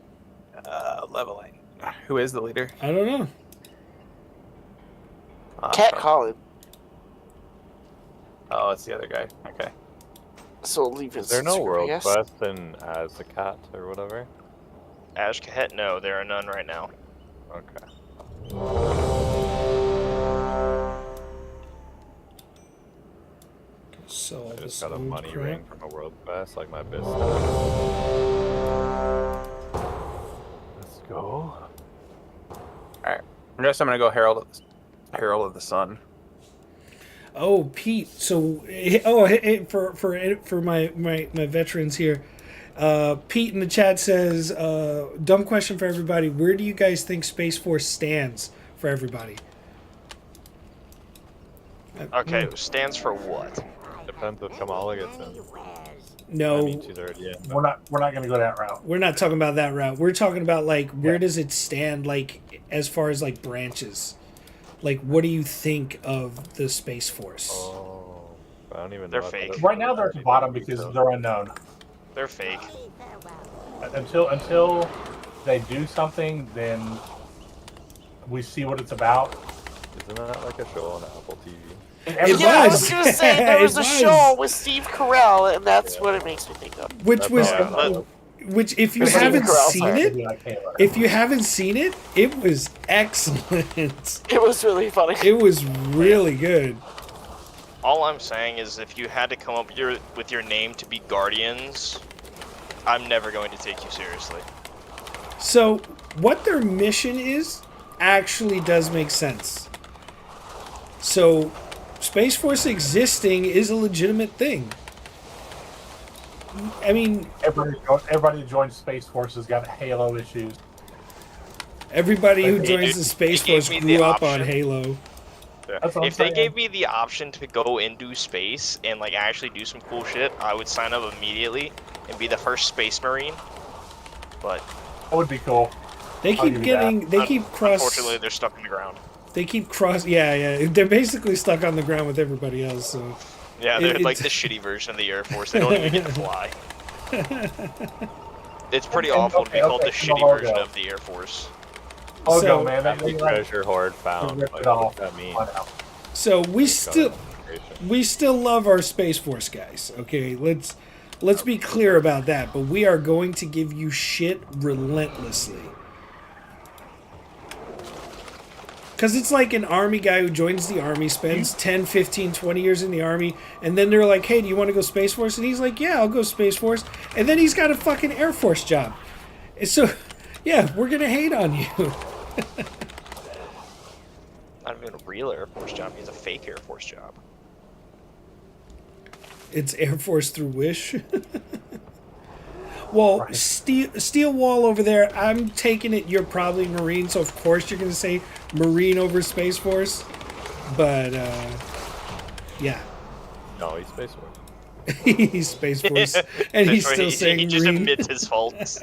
Leveling. Who is the leader? I don't know. Cat calling, Oh, it's the other guy. Okay. so leave his. Is there no I world guess. quest in as the cat or whatever? Ashkahet, no, there are none right now. Okay. So all I this just got a old money crap. ring from a world quest, like my business. Let's go. Alright. Next, I'm going to go Herald of the Sun. Oh, Pete. So, for my veterans here, Pete in the chat says, "Dumb question for everybody. Where do you guys think Space Force stands for everybody?" Okay, stands for what? Depends if Kamala gets in. No, I mean, she's already in. We're not going to go that route. we're not talking about that route. We're talking about like where does it stand, like as far as like branches. Like, what do you think of the Space Force? Oh, I don't even They're know. fake. Right now they're at the bottom because they're unknown. They're fake. Until they do something, then we see what it's about. Isn't that like a show on Apple TV? It Yeah, I was. was gonna say there It was a was. show with Steve Carell, and that's what it makes me think of. Which was, Yeah, which if you Steve haven't Carell, seen sorry. it, if you haven't seen it, it was excellent. It was really funny. It was really good. All I'm saying is if you had to come up with your name to be Guardians, I'm never going to take you seriously. So, what their mission is actually does make sense. So, Space Force existing is a legitimate thing. I mean, everybody who joins Space Force has got Halo issues. everybody who Hey, joins dude, the Space they gave Force me grew the up on option. Halo. That's what I'm If they saying. gave me the option to go into space and like actually do some cool shit, I would sign up immediately and be the first Space Marine. But That would be cool. They I'll keep give you getting, they keep cross. unfortunately, they're stuck in the ground. They keep cross. Yeah. They're basically stuck on the ground with everybody else. So. Yeah, they're like the It's- shitty version of the Air Force. They don't even get to fly. It's pretty awful to be called the shitty version of the Air Force. Oh, So- man. Happy treasure hoard found. Rip Like, it what off. does that mean? So we Got still. notification. We still love our Space Force guys, okay? Let's be clear about that, but we are going to give you shit relentlessly. Because it's like an Army guy who joins the Army, spends 10, 15, 20 years in the Army, and then they're like, hey, do you want to go Space Force? And he's like, yeah, I'll go Space Force. And then he's got a fucking Air Force job. And so, yeah, we're going to hate on you. Not even a real Air Force job. He's a fake Air Force job. It's Air Force through Wish. Well, Right. Steel Wall over there, I'm taking it you're probably Marine, so of course you're going to say Marine over Space Force. But, yeah. No, he's Space Force. He's Space Force. And he's That's still right, saying he just Marine. admits his faults.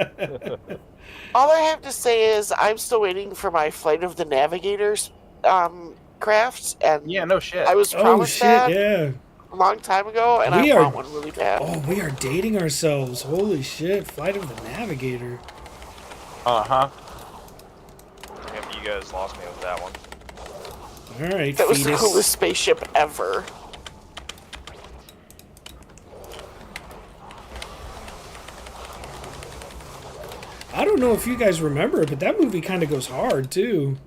All I have to say is I'm still waiting for my Flight of the Navigators craft, and Yeah, no shit. I was Oh, promised shit, that yeah. a long time ago, and We I are- want one really bad. Oh, we are dating ourselves. Holy shit. Flight of the Navigator. Uh-huh. Yep, you guys lost me with that one. All right, That was the fetus. coolest spaceship ever. I don't know if you guys remember it, but that movie kind of goes hard, too.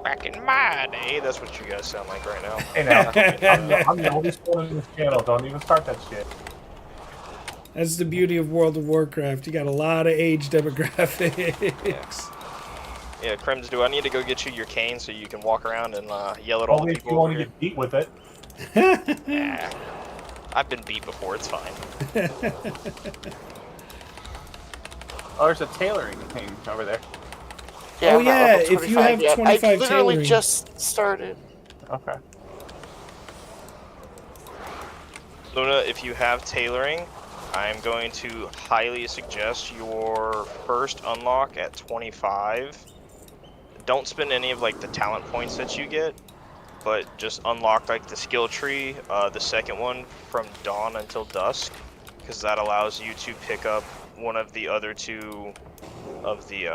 Back in my day, that's what you guys sound like right now. Hey, now, I'm the oldest one in this channel. Don't even start that shit. That's the beauty of World of Warcraft. You got a lot of age demographics. Yeah, Crims, do I need to go get you your cane so you can walk around and yell at all Only the if people you over want to here? get beat with it. Nah. I've been beat before, it's fine. Oh, there's a tailoring thing over there. Yeah, Oh, I'm not yeah, level if you 25 have yet. 25 I literally tailoring. just started. Okay. Luna, if you have tailoring, I'm going to highly suggest your first unlock at 25. Don't spend any of like the talent points that you get, but just unlock like the skill tree, the second one from dawn until dusk, because that allows you to pick up one of the other two of the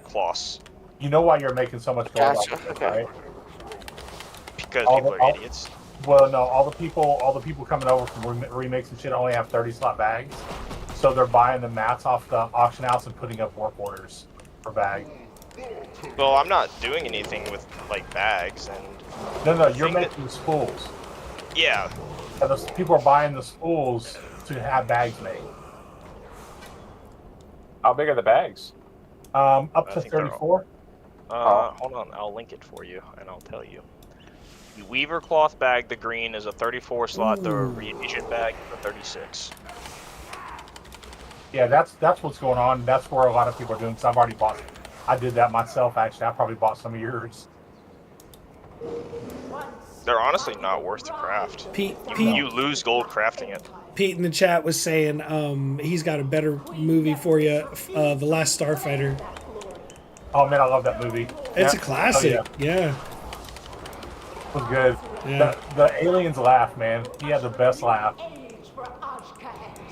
cloths, You know why you're making so much gold Gotcha, off of it, okay. right? because All people the- are all- idiots. Well, no, all the people coming over from remakes and shit only have 30 slot bags, so they're buying the mats off the auction house and putting up work orders for bag. Well, I'm not doing anything with like bags and No, you're Think that- making spools. yeah. And those people are buying the spools to have bags made. How big are the bags? Up I to think they're all- 34. Hold on, I'll link it for you and I'll tell you. The Weaver cloth bag, the green, is a 34 slot. The Ooh. reagent bag is a 36. Yeah, that's what's going on. That's where a lot of people are doing. Because I've already bought. I did that myself. Actually, I probably bought some of yours. They're honestly not worth the craft. Pete, You lose gold crafting it. Pete in the chat was saying he's got a better movie for you, The Last Starfighter. Oh man, I love that movie. It's Yeah. a classic. Oh, Yeah. It was good. Yeah. The aliens laugh, man. He had the best laugh.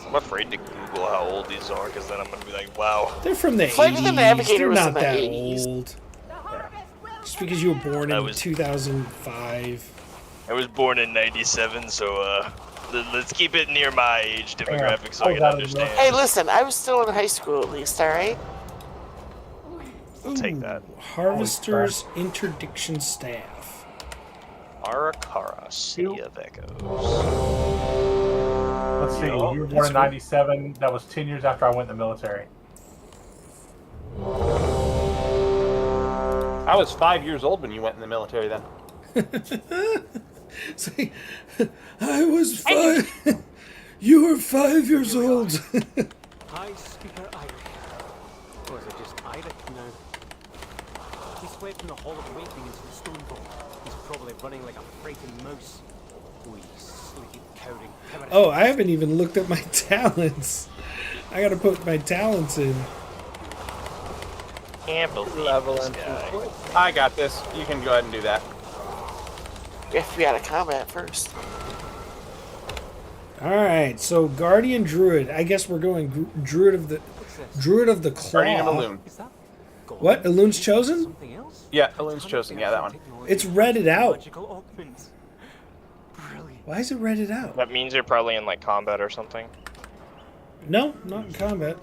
I'm afraid to Google how old these are, because then I'm gonna be like, wow. They're from the Flight of the 80s. Navigator They're was in not the that 80s. old. Just because you were born I in was- 2005. I was born in '97, so let's keep it near my age demographic so I can Oh, understand. Hey, listen, I was still in high school at least, alright? I'll take that. Harvester's Interdiction Staff. Arakara, City of Echoes. Let's see. Oh, You were born that's in cool. '97. That was 10 years after I went in the military. I was 5 years old when you went in the military then. See, I was 5. You were 5 years old. High Speaker Irish. Or is it just Irish now? He's fled from the Hall of Awakening into the Stone Vault. He's probably running like a frightened mouse. Wee sleepy cowering. Oh, I haven't even looked at my talents. I gotta put my talents in. Can't believe this guy. I got this. You can go ahead and do that. We have to be out of combat first. Alright, so Guardian Druid. I guess we're going Druid of the Claw. Guardian of Elune. Is that What? Elune's Chosen? something else? Yeah, Elune's Chosen. Yeah, that one. It's redded out. Magical augments. Brilliant. Why is it redded out? That means you're probably in like combat or something. No, not in combat.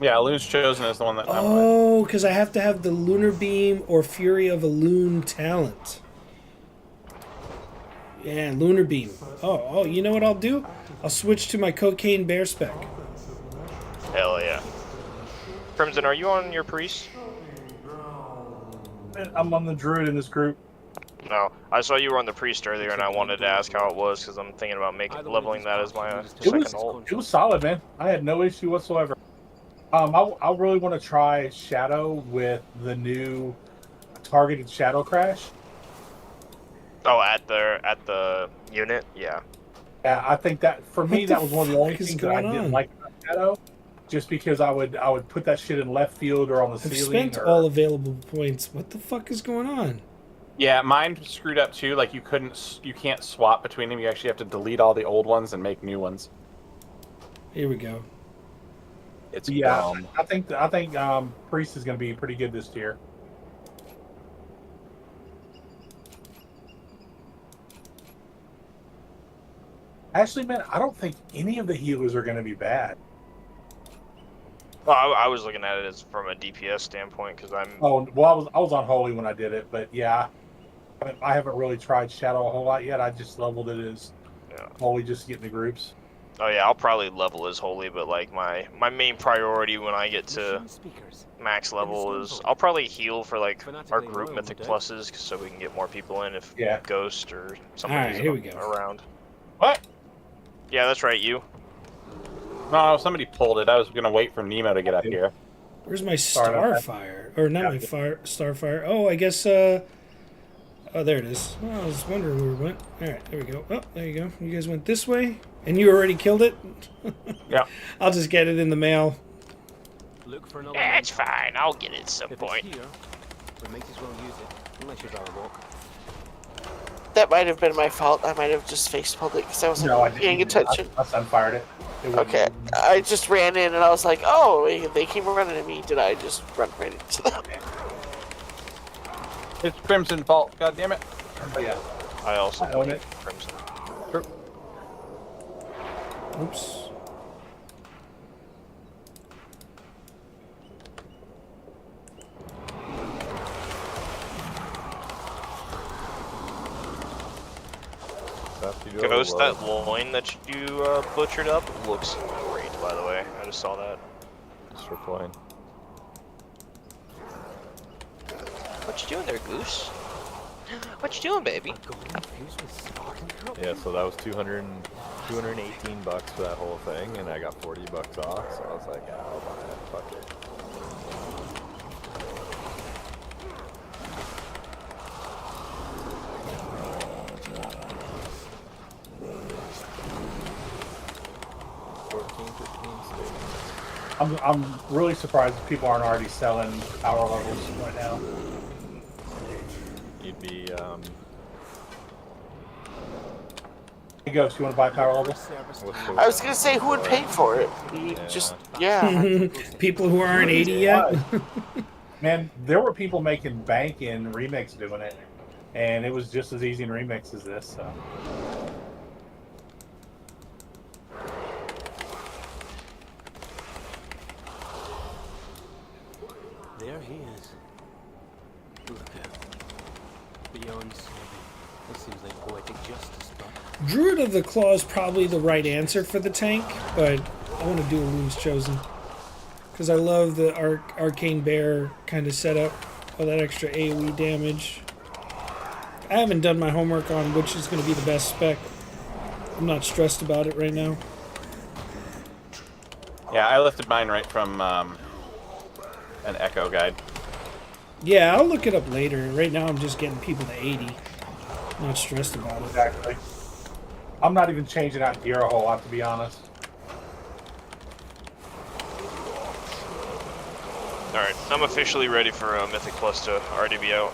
Yeah, Elune's Chosen is the one that. Oh, because I have to have the Lunar Beam or Fury of Elune talent. Yeah, Lunar Beam. Oh, you know what I'll do? I'll switch to my Cocaine Bear spec. Hell yeah. Crimson, are you on your priest? I'm on the druid in this group. No, I saw you were on the priest earlier, and I wanted to ask how it was because I'm thinking about leveling that as my second ult. It was solid, man. I had no issue whatsoever. I really want to try Shadow with the new targeted Shadow Crash. Oh, at the unit, yeah. Yeah, I think that for me What the that was one of the only fuck is things that I going didn't on? like about Shadow, just because I would put that shit in left field or on the I've ceiling. spent or, all available points. What the fuck is going on? Yeah, mine screwed up too. Like you can't swap between them. You actually have to delete all the old ones and make new ones. Here we go. It's yeah, dumb. I think Priest is going to be pretty good this tier. Actually, man, I don't think any of the healers are going to be bad. Well, I was looking at it as from a DPS standpoint because I'm. Oh, well, I was on Holy when I did it, but yeah, I haven't really tried Shadow a whole lot yet. I just leveled it as Holy just to get in the groups. Oh yeah, I'll probably level as Holy, but like my main priority when I get to max level is I'll probably heal for like our group mythic pluses so we can get more people in if Ghost or somebody's Alright, here we go. around. What? Yeah, that's right, you. No, somebody pulled it. I was gonna wait for Nemo to get up here. Where's my Sorry about that. Starfire? Or not my Starfire. Oh, I guess, oh, there it is. Oh, I was wondering where we went. Alright, there we go. Oh, there you go. You guys went this way? And you already killed it? Yeah. I'll just get it in the mail. Look for another That's fine, I'll get it at some If point. it's here, we might as well use it, unless you'd rather walk. That might have been my fault. I might have just face pulled it because I wasn't No, I paying didn't. attention. I sunfired it. Okay, I just ran in and I was like, oh, they came running at me. Did I just run right into them? It's Crimson fault. God damn it. Yeah. I also I own it. Crimson. Oops. Ghost, that loin that you butchered up looks great, by the way. I just saw that. Just replying. What you doing there, Goose? What you doing, baby? Yeah, so that was 218 bucks for that whole thing, and I got 40 bucks off, so I was like, I'll buy it, fuck it. I'm really surprised that people aren't already selling power levels right now. You'd be Hey, Ghost, you want to buy power level? I was gonna say, who would pay for it? You just, yeah. People who aren't 80 yet. Man, there were people making bank in Remix doing it, and it was just as easy in Remix as this. So. There he is. Look out. Beyond serving. It seems like poetic justice, but Druid of the Claw is probably the right answer for the tank, but I want to do a Loom's Chosen. Because I love the Arcane Bear kind of setup. All that extra AoE damage. I haven't done my homework on which is going to be the best spec. I'm not stressed about it right now. Yeah, I lifted mine right from an Echo guide. Yeah, I'll look it up later. Right now I'm just getting people to 80. Not stressed about it. Exactly. I'm not even changing out gear a whole lot, to be honest. Alright, I'm officially ready for Mythic Plus to already be out.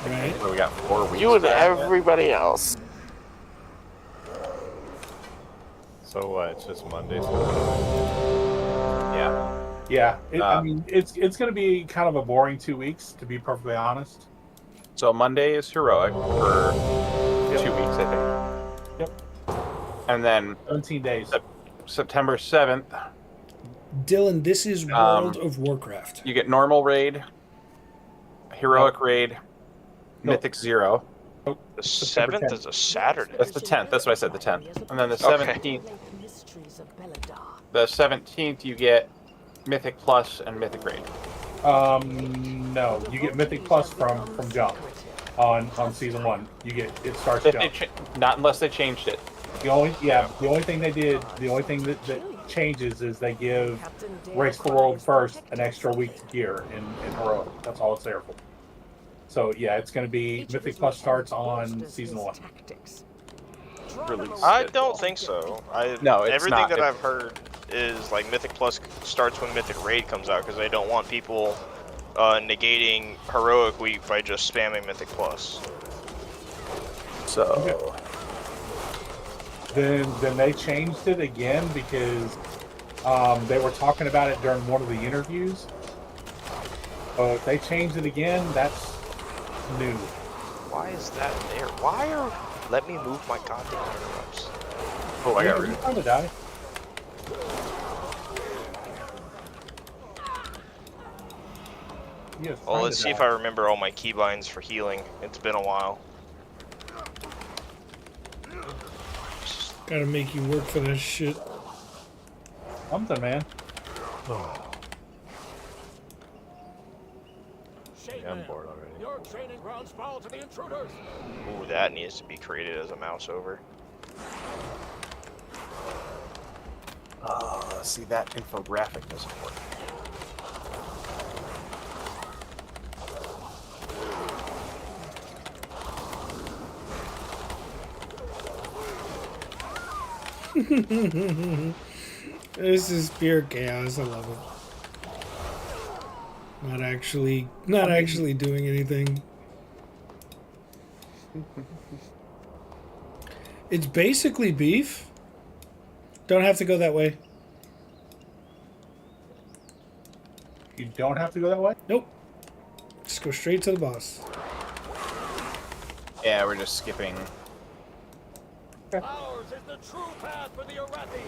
Right. So we got 4 weeks. You and back. everybody else. So what? It's just Monday. Yeah. Yeah, I mean, it's going to be kind of a boring 2 weeks, to be perfectly honest. So Monday is heroic for 2 weeks, I think. Yep. And then 17 days. September 7th, Dylan, this is World of Warcraft. you get normal raid, heroic raid, mythic 0. The 7th is a Saturday. That's the 10th. That's what I said, the 10th. And then the 17th, the 17th you get mythic plus and mythic raid. No, you get Mythic Plus from Jump on season 1. You get it starts If Jump. not unless they changed it. The only thing they did, the only thing that changes is they give Race the World First an extra week to gear in heroic. That's all it's there for. So yeah, it's going to be Mythic Plus starts on season 1. I don't think so. No, it's everything not. that I've heard is like Mythic Plus starts when Mythic Raid comes out because they don't want people negating Heroic Week by just spamming Mythic Plus. So Then they changed it again because they were talking about it during one of the interviews. If they changed it again, that's new. Why is that there? Why are... Let me move my goddamn interrupts. oh, I got You're rid trying to die. Yes, Well, let's see if I remember all my keybinds for healing. It's been a while. Gotta make you work for that shit. Something, man. Yeah, I'm bored already. Your training grounds fall to the intruders. Ooh, that needs to be created as a mouse over. see that infographic doesn't work. This is pure chaos. I love it. Not actually doing anything. It's basically beef. Don't have to go that way. You don't have to go that way? Nope. Just go straight to the boss. Yeah, we're just skipping. Ours is the true path for the Arathi.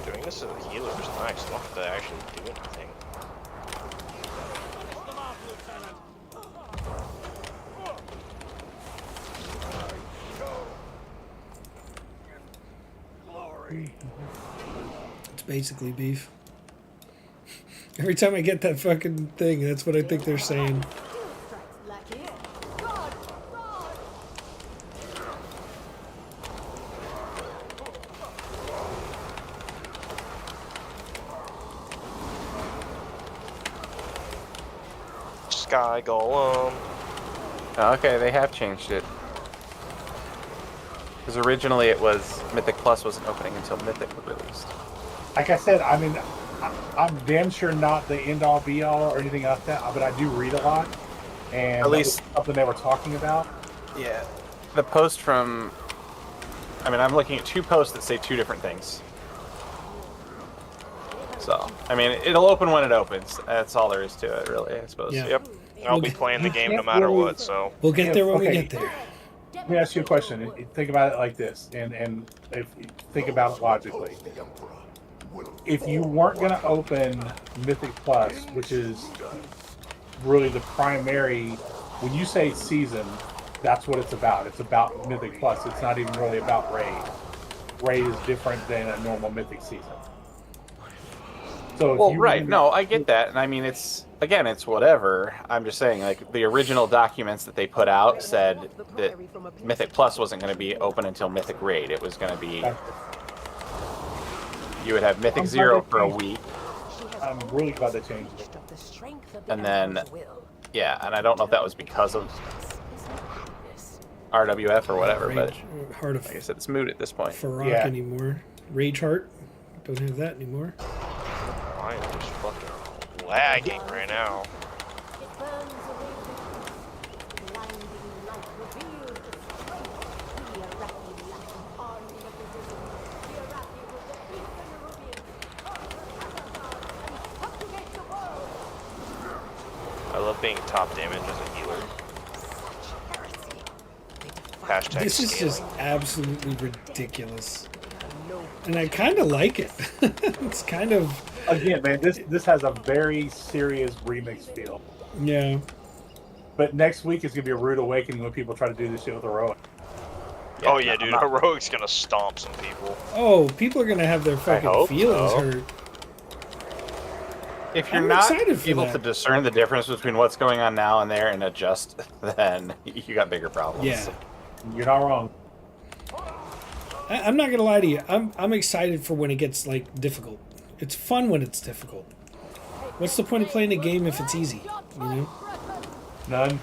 Doing this as a healer is nice. I don't have to actually do anything. It's basically beef. Every time I get that fucking thing, that's what I think they're saying. Sky Golem. Okay, they have changed it. Because originally it was Mythic Plus wasn't opening until Mythic was released. Like I said, I mean, I'm damn sure not the end all be all or anything like that, but I do read a lot, and At least that was something they were talking about. Yeah, the post from. I mean, I'm looking at 2 posts that say 2 different things. So, I mean, it'll open when it opens. That's all there is to it, really, I suppose. Yeah. Yep. I'll be playing the game no can't matter really- what. So We'll get there when we Okay. get there. Let me ask you a question. Think about it like this, and if you think about it logically. If you weren't going to open Mythic Plus, which is really the primary, when you say season, that's what it's about. It's about Mythic Plus. It's not even really about Raid. Raid is different than a normal Mythic season. So if Well, you right. really- No, I get that. And I mean, it's whatever. I'm just saying, like, the original documents that they put out said that Mythic Plus wasn't going to be open until Mythic Raid. It was going to be. You would have Mythic Zero for a week. I'm really glad they changed it. And then, yeah, and I don't know if that was because of RWF or whatever, but Heart of like I said, it's moot at this point. Farrak Yeah. anymore. Rage Heart. Don't have that anymore. I am just fucking lagging right now. I love being top damage as a healer. Hashtag This is scaling. just absolutely ridiculous. And I kind of like it. It's kind of, Again, man, this has a very serious remix feel. yeah. But next week is gonna be a rude awakening when people try to do this shit with heroic. Oh yeah, dude, Heroic's gonna stomp some people. Oh, people are going to have their fucking hope feelings so. hurt. If you're I'm not excited for able that. to discern the difference between what's going on now and there and adjust, then you got bigger problems. Yeah. You're not wrong. I'm not going to lie to you. I'm excited for when it gets, like, difficult. It's fun when it's difficult. What's the point of playing a game if it's easy? You know? None.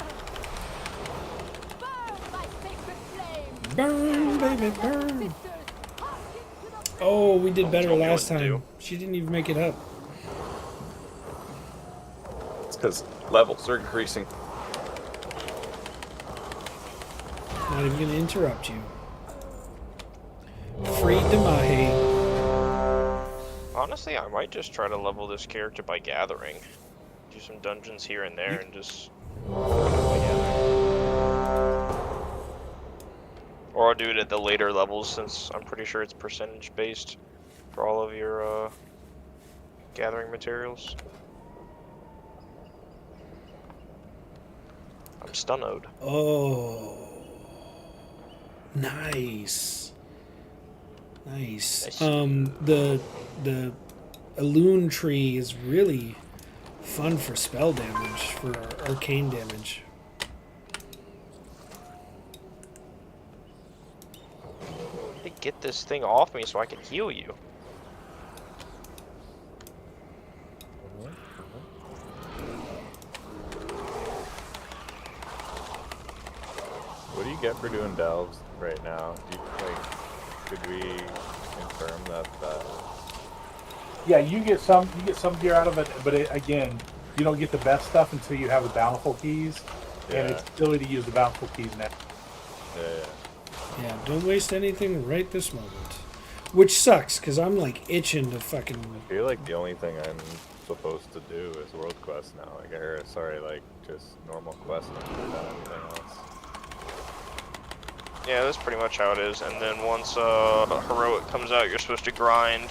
Burn, baby, burn. Oh, we did better Tell me last what to do. time. She didn't even make it up. It's because levels are increasing. Not even going to interrupt you. Freed Demahe. Honestly, I might just try to level this character by gathering. Do some dungeons here and there and just... Or I'll do it at the later levels since I'm pretty sure it's percentage based for all of your gathering materials. I'm stunned. Oh. Nice. Nice. Nice. The Alloon tree is really fun for spell damage, for arcane damage. To get this thing off me so I can heal you. What do you get for doing delves right now? Do you, like, could we confirm that? Yeah, you get some gear out of it, but again, you don't get the best stuff until you have the bountiful keys, and Yeah. it's silly to use the bountiful keys now. Yeah. Yeah, don't waste anything right this moment. Which sucks, because I'm like itching to fucking... I feel like the only thing I'm supposed to do is world quest now. Like, like just normal quest and not anything else. Yeah, that's pretty much how it is. And then once Heroic comes out, you're supposed to grind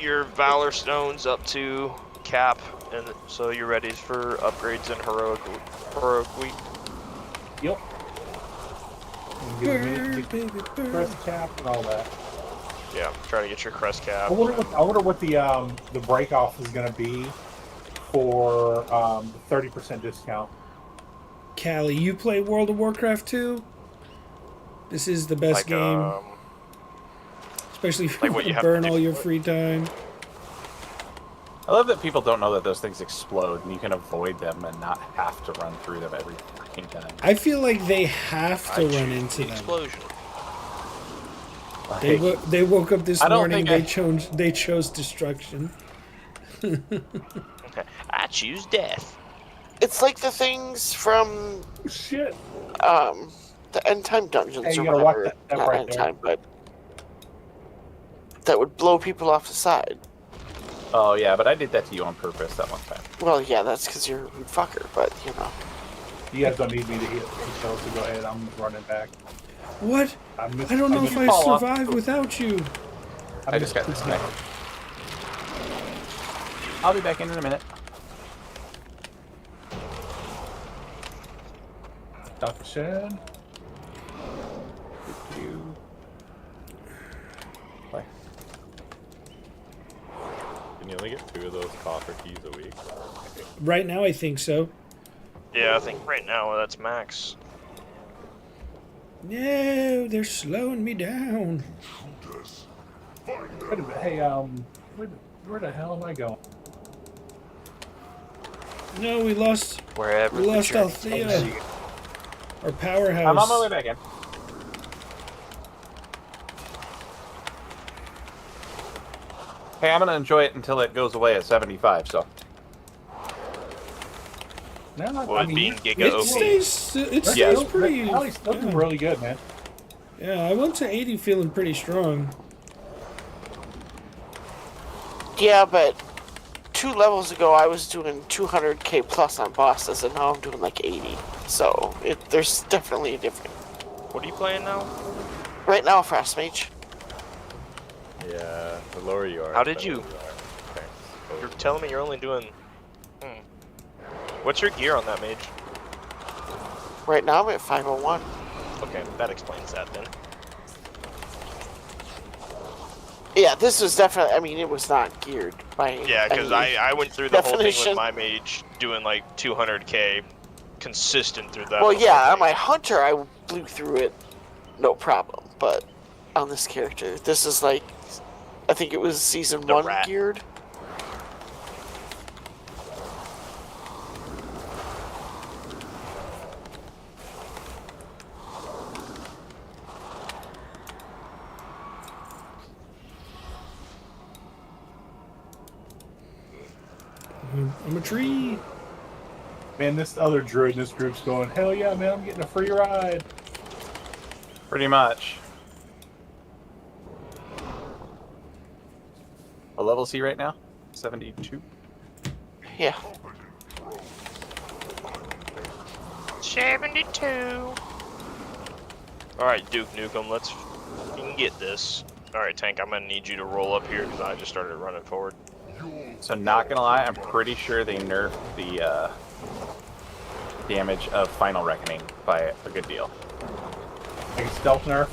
your Valor Stones up to cap, and so you're ready for upgrades in Heroic Week. Yep. And get a minute to Bird, baby, press bird. cap and all that. Yeah, try to get your crest cap. I wonder what the break off is going to be for the 30% discount. Callie, you play World of Warcraft 2? This is the best game. Especially if like you what you want to have to burn do. all your free time. I love that people don't know that those things explode and you can avoid them and not have to run through them every fucking time. I feel like they have to I run choose into the them. explosion. They woke up this I don't morning. think They chose destruction. I choose death. It's like the things from Shit. the end time dungeons Hey, you or gotta watch whatever. that Not right end there. time, but that would blow people off the side. Oh yeah, but I did that to you on purpose that one time. Well, yeah, that's because you're a rude fucker, but you know. You guys don't need me to heal, so go ahead. I'm running back. What? I don't know if I fall off. survive without you. I just got disconnected. I'll be back in a minute. Dr. Shen. Play. Can you only get 2 of those copper keys a week? Right now, I think so. Yeah, I think right now that's max. No, they're slowing me down. Wait a minute. Hey, where the hell am I going? No, we lost. Wherever We the lost journey Althea. takes you. Our powerhouse. I'm on my way back in. Hey, I'm gonna enjoy it until it goes away at 75. So. No, Well, it being Giga It OP. stays. It stays Yes. pretty. Ellie's still doing Yeah. really good, man. Yeah, I went to 80 feeling pretty strong. Yeah, but 2 levels ago I was doing 200k plus on bosses, and now I'm doing like 80. So there's definitely a difference. What are you playing now? Right now, Frost Mage. Yeah, the lower you are. How the did you- better are. Okay. You're telling me you're only doing... What's your gear on that mage? Right now I'm at 501. Okay, that explains that then. Yeah, this was definitely, I mean, it was not geared by Yeah, because any I went through the whole thing definition. with my mage, doing like 200k consistent through that. Well, whole yeah, on thing. my hunter I blew through it, no problem. But on this character, this is like, I think it was season The 1 rat. geared. I'm a tree. Man, this other druid in this group's going, hell yeah, man, I'm getting a free ride. Pretty much. What level is he right now? 72. Yeah. 72. Alright, Duke Nukem, let's fucking get this. Alright, Tank, I'm gonna need you to roll up here because I just started running forward. So not gonna lie, I'm pretty sure they nerfed the damage of Final Reckoning by a good deal. Like a stealth nerf.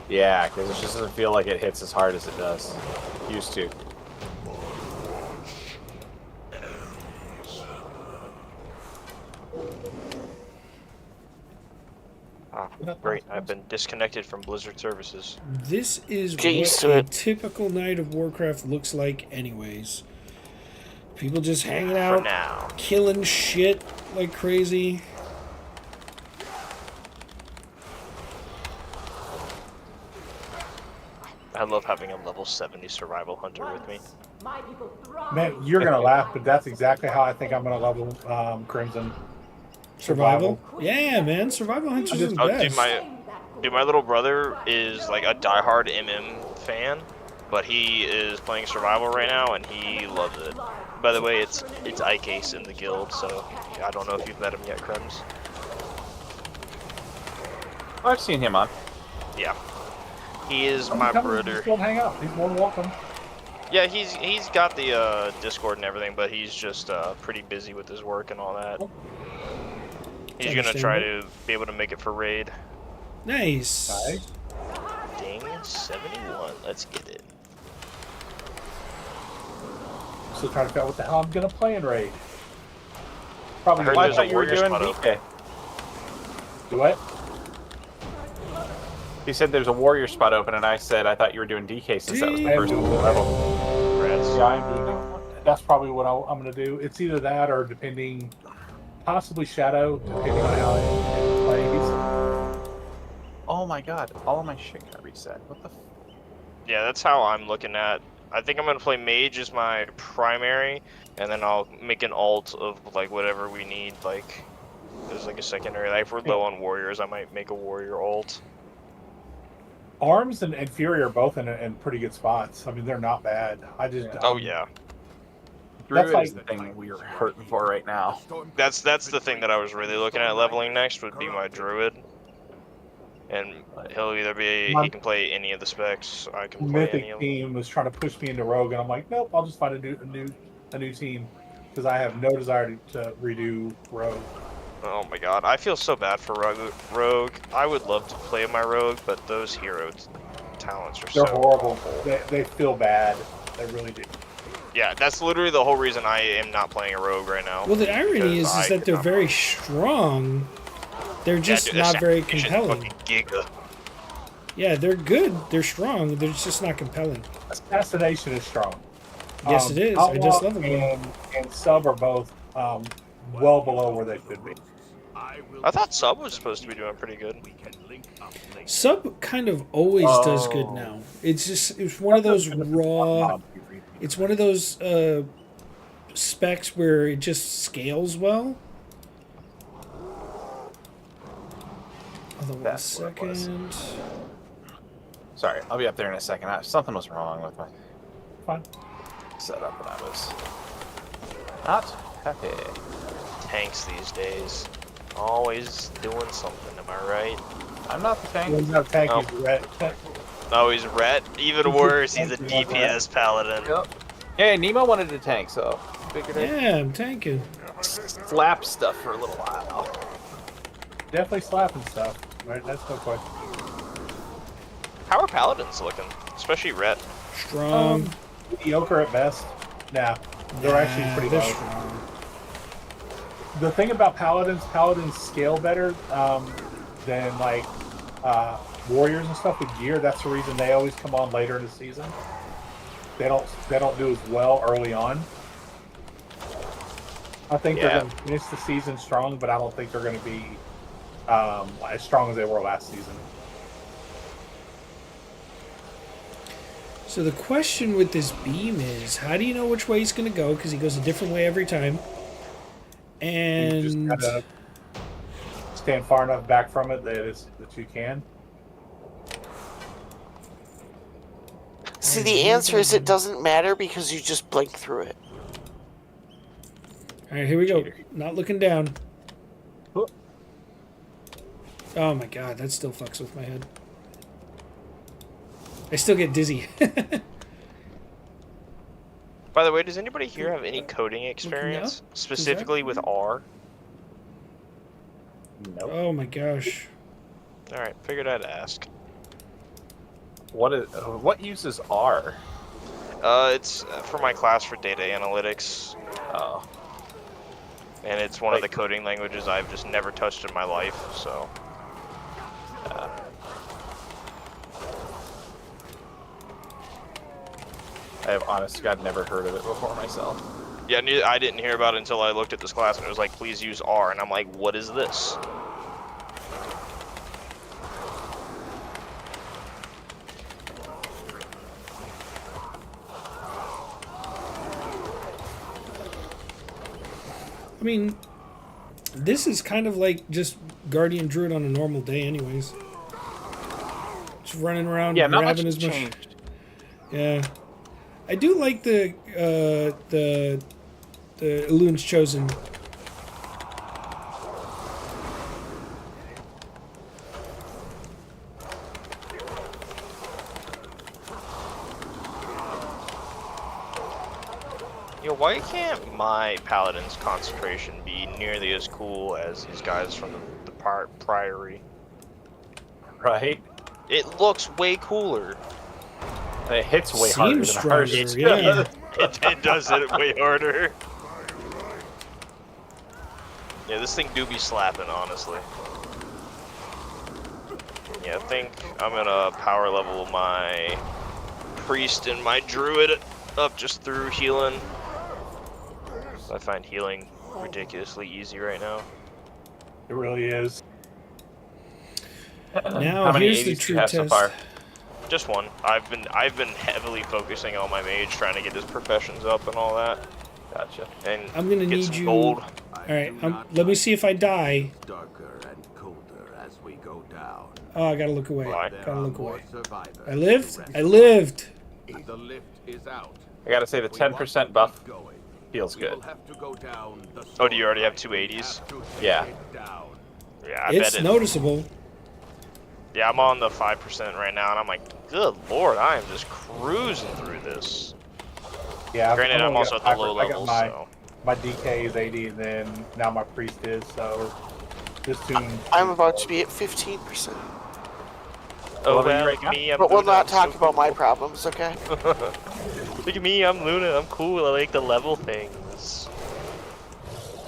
Yeah, because it just doesn't feel like it hits as hard as it does. Used to. Ah, great. I've been disconnected from Blizzard services. This is Get used what to a it. typical night of Warcraft looks like anyways. People just hanging For out, now. killing shit like crazy. I love having a level 70 survival hunter with me. Man, you're going to laugh, but that's exactly how I think I'm going to level Crimson. Survival? Yeah, man. Survival Hunters is the Oh, best. dude, my little brother is like a diehard MM fan, but he is playing survival right now and he loves it. By the way, it's Icase in the guild, so I don't know if you've met him yet, Krems. I've seen him on. Yeah, he is I'm my coming, brother. just go hang out. He's more than welcome. Yeah, he's got the Discord and everything, but he's just pretty busy with his work and all that. He's gonna try to be able to make it for raid. Nice. Nice. Ding, 71. Let's get it. Still trying to figure out what the hell I'm going to play in raid. Probably I heard Well, I there's thought a you were warrior doing spot open. DK. Do what? He said there's a warrior spot open, and I said I thought you were doing DK since that was the I am first doing level. Congrats. Yeah, I'm doing that. That's probably what I'm going to do. It's either that or depending, possibly Shadow, depending on how it plays. Oh Oh my god, all of my shit got reset. What the Yeah, that's how I'm looking at. I think I'm gonna play mage as my primary, and then I'll make an alt of like whatever we need. Like, there's like a secondary. Like if we're low on warriors, I might make a warrior alt. Arms and Fury are both in pretty good spots. I mean, they're not bad. I just Oh yeah, Druid like- is the thing we are hurting for right now. that's the thing that I was really looking at leveling next would be my druid, and he'll either be he can play any of the specs. I can play any Mythic of them. team was trying to push me into Rogue, and I'm like, nope, I'll just find a new team because I have no desire to redo Rogue. Oh my god, I feel so bad for Rogue. I would love to play my Rogue, but those hero talents are They're so horrible. awful. They feel bad. They really do. Yeah, that's literally the whole reason I am not playing a Rogue right now. Well, the irony because I is that could they're not very play. strong. They're just dude, not very Assassination compelling. fucking Giga. Yeah, they're good. They're strong. They're just not compelling. Assassination is strong. Yes, it is. I just love it. And Sub are both well below where they should be. I thought Sub was supposed to be doing pretty good. Sub kind of always does good now. It's one of those raw. It's one of those specs where it just scales well. Hold on one That's what it was. second. Sorry, I'll be up there in a second. Something was wrong with my Fine. setup, and I was not happy. Tanks these days. Always doing something, am I right? I'm not the tank. He's not tanky. Oh. He's red. Oh, he's ret. Even worse, he's a DPS paladin. Yep. Hey, Nemo wanted to tank, so figured I'd Yeah, I'm tanking. slap stuff for a little while. Definitely slapping stuff. Right? That's no question. How are paladins looking? Especially ret. Strong. Mediocre at best. Nah, they're actually pretty they're low. strong. The thing about paladins scale better than like warriors and stuff with gear. That's the reason they always come on later in the season. They don't do as well early on. I think they're going to finish the season strong, but I don't think they're going to be as strong as they were last season. So the question with this beam is, how do you know which way he's going to go? Because he goes a different way every time. You just And gotta stand far enough back from it that you can. See, the answer is it doesn't matter because you just blink through it. all right, here we go. Not looking down. Oh my god, that still fucks with my head. I still get dizzy. By the way, does anybody here have any coding experience? Specifically with R? Nope. Oh my gosh. Alright, figured I'd ask. What uses R? It's for my class for data analytics. Oh. And it's one of the coding languages I've just never touched in my life, so. I have, honest to God, never heard of it before myself. Yeah, I didn't hear about it until I looked at this class and it was like, please use R. And I'm like, what is this? I mean, this is kind of like just Guardian Druid on a normal day anyways. Just running around Yeah, not much grabbing has as much. changed. Yeah. I do like the Elune's Chosen. Yo, why can't my Paladin's concentration be nearly as cool as these guys from the Priory? Right? It looks way cooler. It hits way harder Seems than ours. stronger, yeah. It does hit it way harder. Yeah, this thing do be slapping, honestly. Yeah, I think I'm gonna power level my priest and my druid up just through healing. I find healing ridiculously easy right now. It really is. Now How many here's the 80s do true you have so test. far? Just one. I've been heavily focusing on my mage, trying to get his professions up and all that. Gotcha. And I'm gonna get need some you. gold. All right, let me see if I die. Darker and colder as we go down. Oh, I gotta look away. Why? Gotta look away. Survivors I lived. I lived. The lift is out. I gotta say the 10% buff feels good. Oh, do you already have 280s? Yeah. Yeah, I It's bet it. noticeable. Yeah, I'm on the 5% right now, and I'm like, good lord, I am just cruising through this. Yeah. Granted, I'm only also got at the low I got levels, my, so. my DK is 80, and then now my priest is, so this tune. I'm about to be at 15%. Oh, What are you well, right look now? at me, I'm But we'll Luna, not I'm talk so about my cool. problems, okay? Look at me, I'm Luna, I'm cool, I like to level things.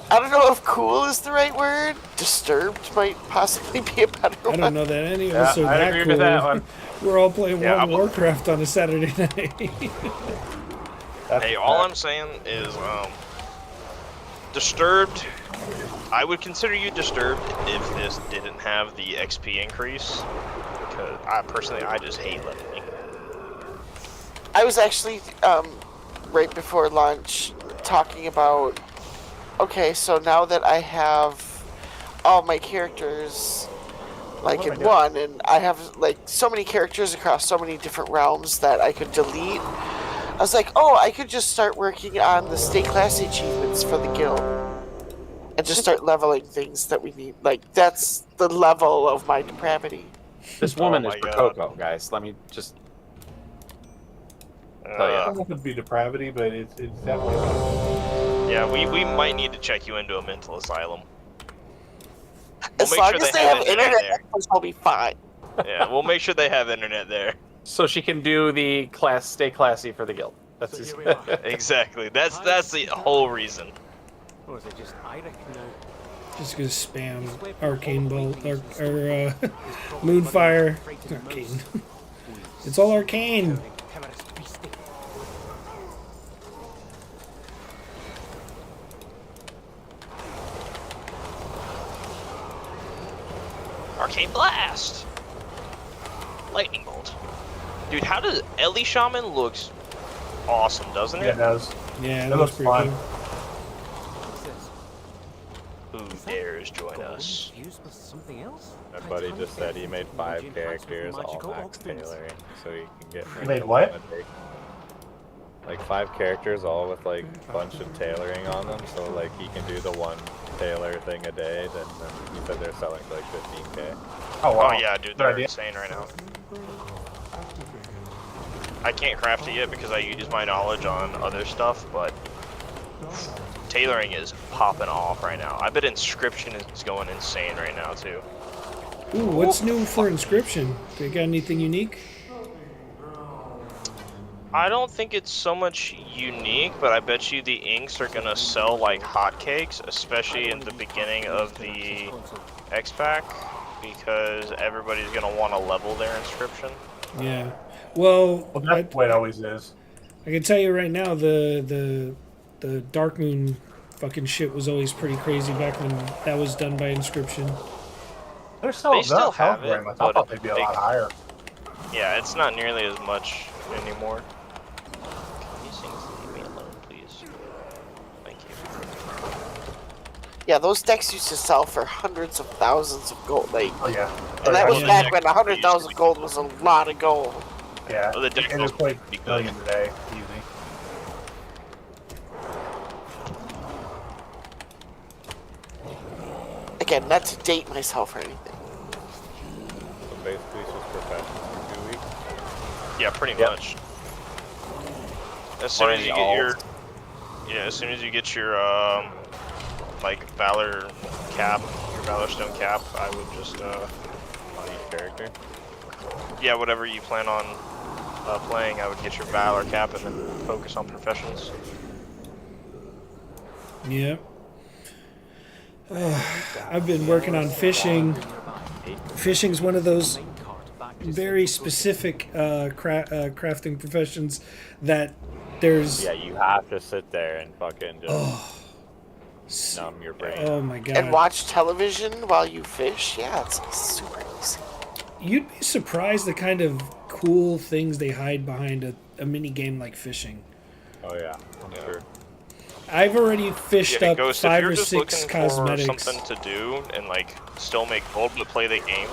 I don't know if cool is the right word. Disturbed might possibly be a better I one. don't know that any of Yeah, us are I that agree cool. with that one. We're all playing Yeah, World of I'm- Warcraft on a Saturday night. Hey, all I'm saying is, disturbed. I would consider you disturbed if this didn't have the XP increase. Because I just hate leveling. I was actually, right before lunch, talking about, okay, so now that I have all my characters, like, in one, and I have, like, so many characters across so many different realms that I could delete, I was like, oh, I could just start working on the stay classy achievements for the guild. And just start leveling things that we need. Like, that's the level of my depravity. This woman Oh is my for God. Coco, guys. Let me just tell I you. don't know if it'd be depravity, but it's definitely. Yeah, we might need to check you into a mental asylum. As make long sure as they they have have internet internet, there. access, I'll be fine. Yeah, we'll make sure they have internet there. So she can do the stay classy for the guild. That's So his. here we are. Exactly. That's the whole reason. Or is it just Iric now? Just gonna spam arcane bolt or moonfire. Arcane. It's all arcane. Arcane Blast! Lightning Bolt. Dude, how does Ellie Shaman looks awesome, doesn't Yeah, it it? does. Yeah, It that looks looks pretty fun. cool. Who dares join us? Fused with something else? My buddy just said he made 5 characters, all max tailoring, so he can get. You made what? Like 5 characters, all with like a bunch of tailoring on them, so like he can do the one tailor thing a day. Then he said they're selling for like 15K. Oh, wow. Oh yeah, dude, Good they're idea. insane right now. I can't craft it yet because I use my knowledge on other stuff, but tailoring is popping off right now. I bet Inscription is going insane right now too. Ooh, what's new for Inscription? They got anything unique? I don't think it's so much unique, but I bet you the inks are gonna sell like hotcakes, especially in the beginning of the X-Pack, because everybody's gonna want to level their Inscription. Yeah. Well, Well, that's the way it always is. I can tell you right now, the Dark Moon fucking shit was always pretty crazy back when that was done by Inscription. They're still, They still not have very it, much. I but thought they'd be a lot higher. Yeah, it's not nearly as much anymore. Can these things leave me alone, please? Thank you. Yeah, those decks used to sell for hundreds of thousands of gold. Like, Oh, yeah. and that was yeah. back when 100,000 gold was a lot of gold. Yeah. Well, the deck and was it's like pretty good. billion today. Easy. Again, not to date myself or anything. So basically, it's just professions for 2 weeks. Yeah, pretty Yep. much. As soon as you get as soon as you get your like Valor cap, your Valor Stone cap, I would just On each character. yeah, whatever you plan on playing, I would get your Valor cap and then focus on professions. Yep. I've been working on fishing. Fishing's one of those very specific crafting professions that there's. Yeah, you have to sit there and fucking just numb your brain. Oh my god. And watch television while you fish? Yeah, it's super easy. you'd be surprised the kind of cool things they hide behind a mini game like fishing. Oh yeah, I'm sure. I've already fished Yeah, up Ghost, 5 if you're or just 6 looking cosmetics. for something to do and like still make gold but play the game,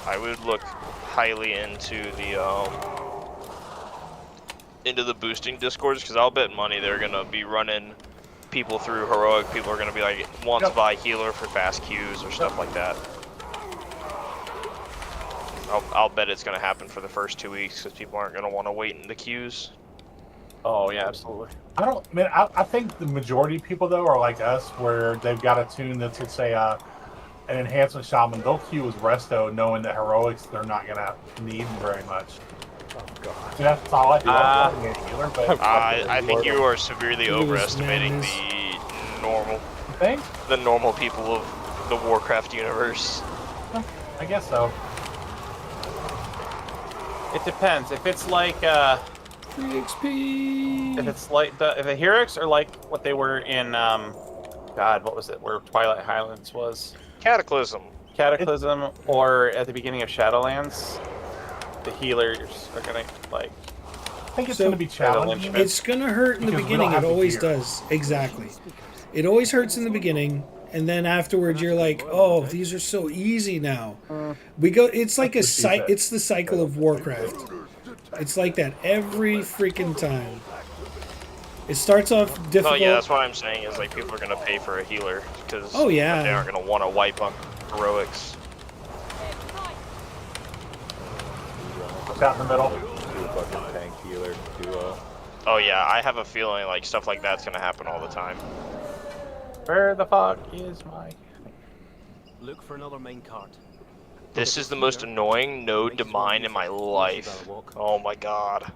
I would look highly into the boosting discords, because I'll bet money they're gonna be running people through heroic. People are gonna be like, want to buy healer for fast queues or stuff like that. I'll bet it's gonna happen for the first 2 weeks because people aren't gonna want to wait in the queues. Oh yeah, absolutely. I think the majority of people though are like us, where they've got a tune that's, let's say, an enhancement shaman. They'll queue as resto, knowing that heroics they're not gonna need very much. Oh god. See, that's all I do. I'm not a healer, but I think you are severely Look at this overestimating madness. the normal people of the Warcraft universe. I guess so. It depends. If it's like Free XP. if it's like if the heroics are like what they were in God, what was it? Where Twilight Highlands was? Cataclysm. Cataclysm, or at the beginning of Shadowlands, the healers are gonna like. I think it's So- going to be challenging. It's gonna hurt in the Because we beginning. don't have It the always gear. does. Exactly. It always hurts in the beginning, and then afterwards you're like, "Oh, these are so easy now." We go. It's like a It's the cycle of Warcraft. It's like that every freaking time. It starts off Oh difficult. yeah, that's what I'm saying. Is like people are gonna pay for a healer because Oh, yeah. they aren't gonna want to wipe on heroics. What's out in the middle? Do a fucking tank healer duo. Oh yeah, I have a feeling like stuff like that's gonna happen all the time. Where the fuck is my? Look for another main cart. This is the most annoying node to mine in my life. Oh my god.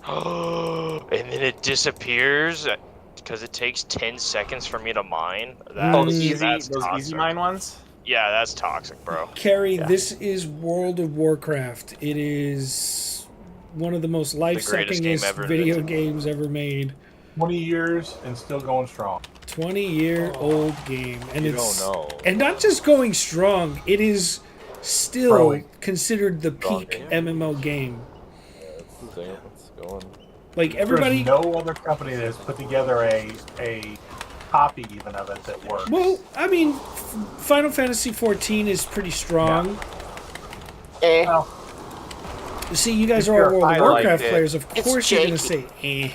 And then it disappears because it takes 10 seconds for me to mine. Oh, That's, easy, that's those toxic. easy mine ones. Yeah, that's toxic, bro. Carrie, this is World of Warcraft. It is one of the most greatest game life-suckingest ever video invented. games ever made. 20 years and still going strong. 20-year-old game, and You it's don't know. and not just going strong. It is still Growing. considered the Strong peak game. MMO game. Yeah, it's the thing. It's going. Like everybody. There's no other company that has put together a copy even of it that works. Well, I mean, Final Fantasy XIV is pretty strong. Well, See, you guys If are all you're World of I liked Warcraft it. players. Of It's course, you're gonna janky. say, "Eh."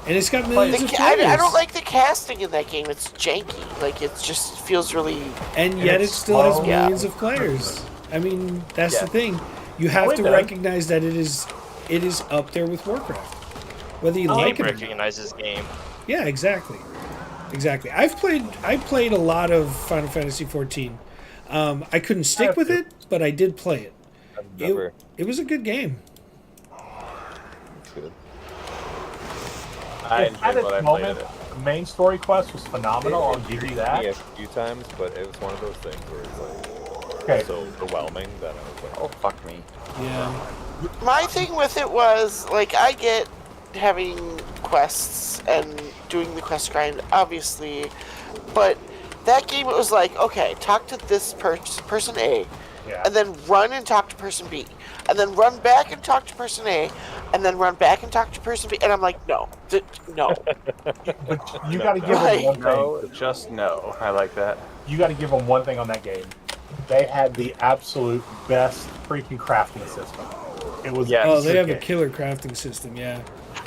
And it's got millions of I players. don't like the casting in that game. It's janky. Like it just feels really. And yet, it it's still has slow. millions of players. I mean, that's Yeah. the thing. You have Wait to a minute. recognize that it is up there with Warcraft, whether you like Game it or not. recognizes game. Yeah, exactly. I played a lot of Final Fantasy XIV. I couldn't stick with it, but I did play it. I've never. It was a good game. It's good. I at enjoyed its what I played moment, of it. the main story quest was phenomenal. I'll give you that. Me a few times, but it was one of those things where it's like Okay. so overwhelming that I was like, Oh fuck me. Yeah. My thing with it was like I get having quests and doing the quest grind, obviously, but that game it was like, okay, talk to this person A, Yeah. and then run and talk to person B, and then run back and talk to person A, and then run back and talk to person B, and I'm like, no, no. But you got to give them Right. one thing. No, just no. I like that. You got to give them one thing on that game. They had the absolute best freaking crafting system. It was. Yeah. Oh, they have a game. killer crafting system. Yeah.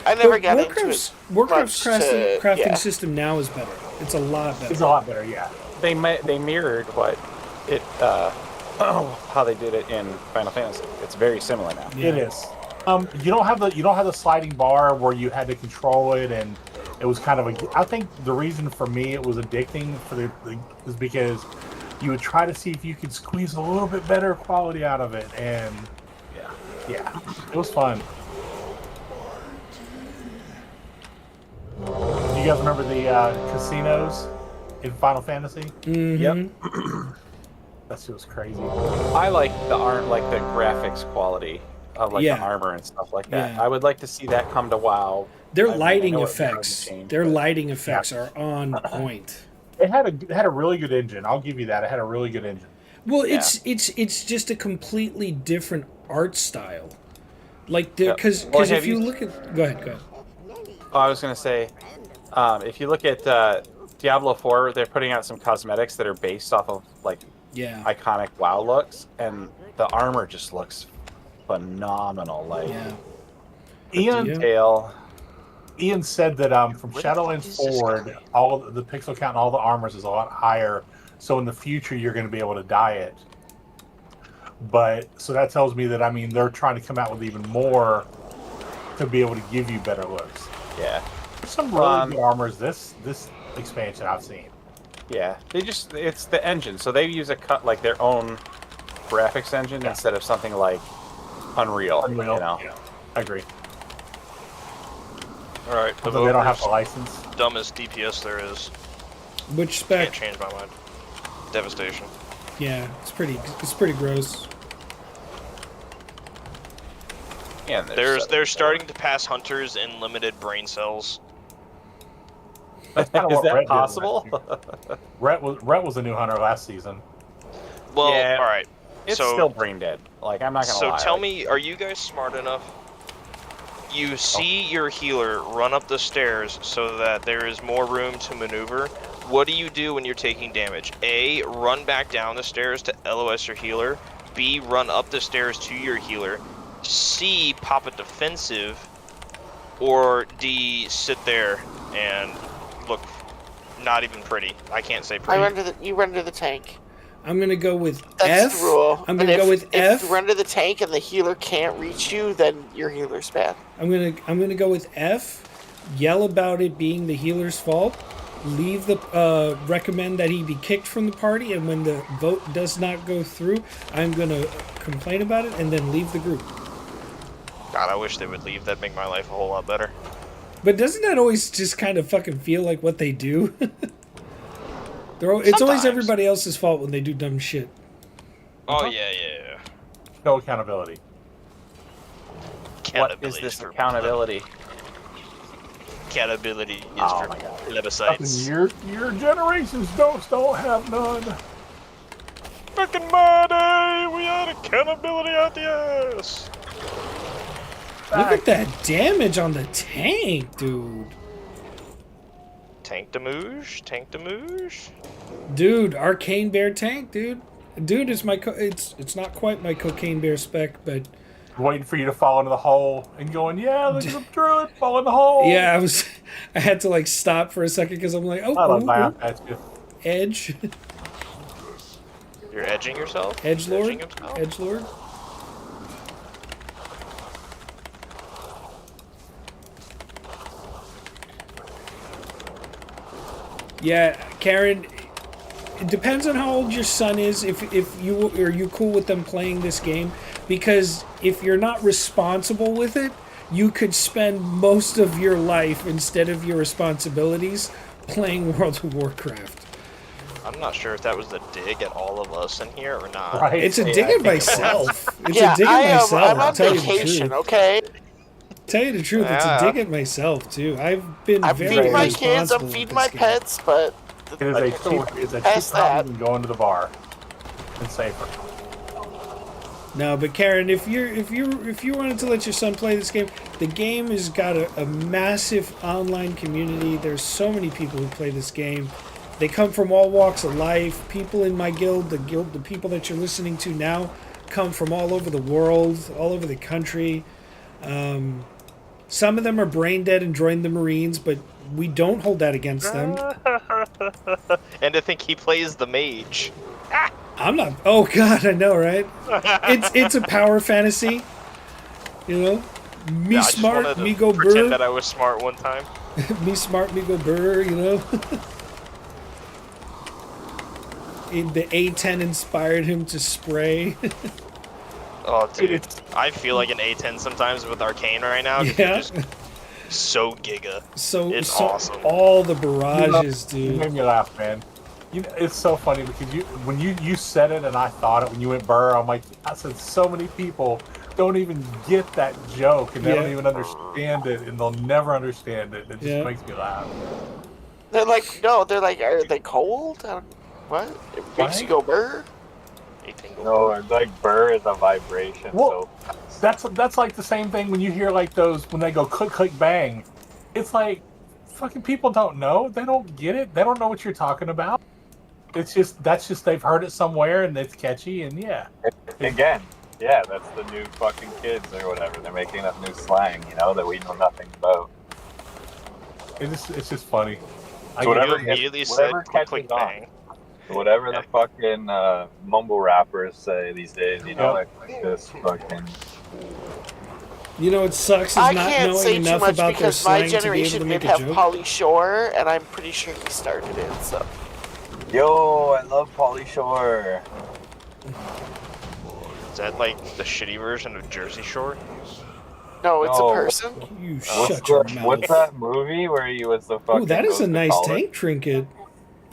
I never But got into it. Warcraft's much to- crafting yeah. system now is better. It's a lot better. It's a lot better, yeah. They mirrored what it how they did it in Final Fantasy. It's very similar now. Yeah. It is. You don't have the sliding bar where you had to control it, and it was kind of a. I think the reason for me it was addicting is because you would try to see if you could squeeze a little bit better quality out of it, and yeah, it was fun. Do you guys remember the casinos in Final Fantasy? Mhm. That shit was crazy. I like the graphics quality of Yeah. the armor and stuff like that. Yeah. I would like to see that come to WoW. Their I mean, I lighting know it hasn't effects, changed, their but- lighting effects are on point. It had a really good engine. I'll give you that. It had a really good engine. Well, Yeah. it's just a completely different art style. Like, Yeah. because Well, if have you you- look at, go ahead. Oh, I was going to say, if you look at Diablo 4, they're putting out some cosmetics that are based off of like Yeah, iconic WoW looks, and the armor just looks phenomenal. Like yeah. the Ian, detail. Ian said that from Where the fuck Shadowlands is this forward, guy? all of the pixel count and all the armors is a lot higher. So in the future, you're going to be able to dye it. But so that tells me that they're trying to come out with even more to be able to give you better looks. Yeah, There's some really good armors this expansion I've seen. yeah. It's the engine, so they use like their own graphics engine instead of something like Unreal. You know. Yeah, I agree. All right, the Although they don't have Voker's the license. dumbest DPS there is. Which Can't spec? change my mind. Devastation. Yeah, it's pretty gross. Yeah, and They're starting to pass hunters in limited brain cells. That's kind of Is what that Rhett did possible? Rhett was a new hunter last season. Well, Yeah. all right. It's so, still brain dead. Like, I'm not gonna So lie. tell like, me, are you guys smart enough? You see your healer run up the stairs so that there is more room to maneuver. What do you do when you're taking damage? A, run back down the stairs to LOS your healer. B, run up the stairs to your healer. C, pop a defensive. Or D, sit there and look not even pretty. I can't say pretty. You run to the tank. I'm gonna go with That's F. the rule. I'm And gonna go with if F. you run to the tank and the healer can't reach you, then your healer's bad. I'm gonna go with F. Yell about it being the healer's fault. Leave the recommend that he be kicked from the party, and when the vote does not go through, I'm gonna complain about it and then leave the group. God, I wish they would leave. That'd make my life a whole lot better. But doesn't that always just kind of fucking feel like what they do? It's always Sometimes. everybody else's fault when they do dumb shit. Oh, yeah. No accountability. what is this accountability? Accountability is Oh for my God. plebiscites. Your generations don't have none. Back in my day, we had accountability out the ass. Look at that damage on the tank, dude. Tank de mouche, tank de mouche. Dude, Arcane Bear tank, dude. Dude, it's it's not quite my Cocaine Bear spec, but Waiting for you to fall into the hole and going, yeah, look at the druid fall in the hole. yeah, I had to like stop for a second because I'm like, oh, I love ooh, that. ooh, That's good. edge, You're edging yourself? edgelord, Edging himself? edgelord. Yeah, Karen. It depends on how old your son is. If you cool with them playing this game, because if you're not responsible with it, you could spend most of your life instead of your responsibilities playing World of Warcraft. I'm not sure if that was a dig at all of us in here or not. Right. It's a dig I at think it myself. It's yeah, a dig at myself. I'm I'll on tell you the vacation, truth. okay? Tell you the truth, it's a Yeah. dig at myself too. I've been I'm very feeding my irresponsible kids, I'm with feeding this my game. pets, but It is a cheap Past that. than going to the bar and safer. No, but Karen, if you wanted to let your son play this game, the game has got a massive online community. There's so many people who play this game. They come from all walks of life. People in my guild, the people that you're listening to now, come from all over the world, all over the country. Some of them are brain dead and joined the Marines, but we don't hold that against them. And to think he plays the mage. I'm not. Oh God, I know, right? It's a power fantasy. You know, me Yeah, I just smart, wanted to me go pretend burr. that I was smart one time. Me smart, me go burr. You know. The A10 inspired him to spray. Oh, dude. It's- I feel like an A10 sometimes with Arcane right now. 'Cause Yeah. You're just so giga. So, It's so awesome. all the barrages, You dude. made me laugh, man. It's so funny because when you said it and I thought it when you went burr, I'm like, I said so many people don't even get that joke and they don't Yeah. even understand it and they'll never understand it. It just Yeah. makes me laugh. They're like, no, they're like, are they cold? What? It makes you go burr? No, it's like burr is a vibration. Well, so that's like the same thing when you hear like those when they go click click bang. It's like fucking people don't know. They don't get it. They don't know what you're talking about. It's just they've heard it somewhere and it's catchy and yeah. again, yeah, that's the new fucking kids or whatever. They're making up new slang, that we know nothing about. It's just funny. You immediately said click bang. Whatever the fucking mumble rappers say these days, like this fucking. It sucks is I not can't knowing say too enough much about their because my slang to be able generation to did make a have joke. Pauly Shore, and I'm pretty sure he started it. So. Yo, I love Pauly Shore. Is that like the shitty version of Jersey Shore? No, it's a person. You shut your mouth. What's that movie where he was the fucking? Ooh, that is a nice tank trinket.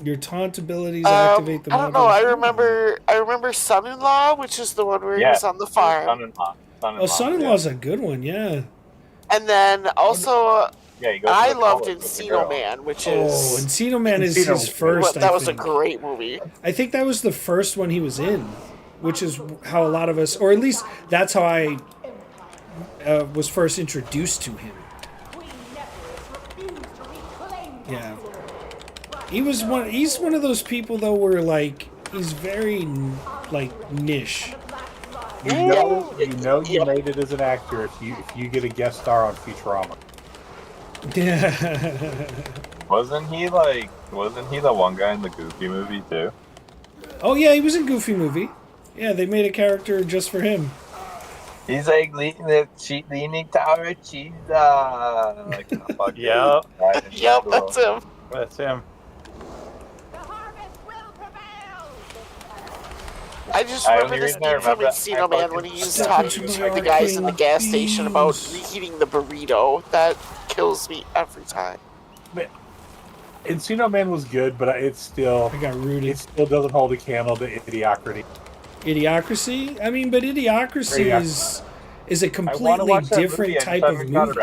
Your taunt abilities activate the I don't know. I remember Son-in-Law, which is the one where he was on the farm. Son-in-Law. Oh, Son-in-Law's a good one, yeah. And then also, I loved college Encino Man, which is... Oh, Encino Man is his first, That was a great movie. I think that was the first one he was in, which is how a lot of us, or at least that's how I was first introduced to him. Yeah. He's one of those people, though, where, like, he's very, like, niche. You know you made it as an actor if you get a guest star on Futurama. Yeah. Wasn't he the one guy in the Goofy movie too? Oh yeah, he was in Goofy movie. Yeah, they made a character just for him. He's like leaning tower cheese. Like, Yep, that's him. That's him. I just remember this scene from Encino Man when he was talking to the guys in the gas station about reheating the burrito. That kills me every time. Encino Man was good, but I got rooted. It still doesn't hold a candle to Idiocracy. Idiocracy? I mean, but Idiocracy is a completely different type of movie.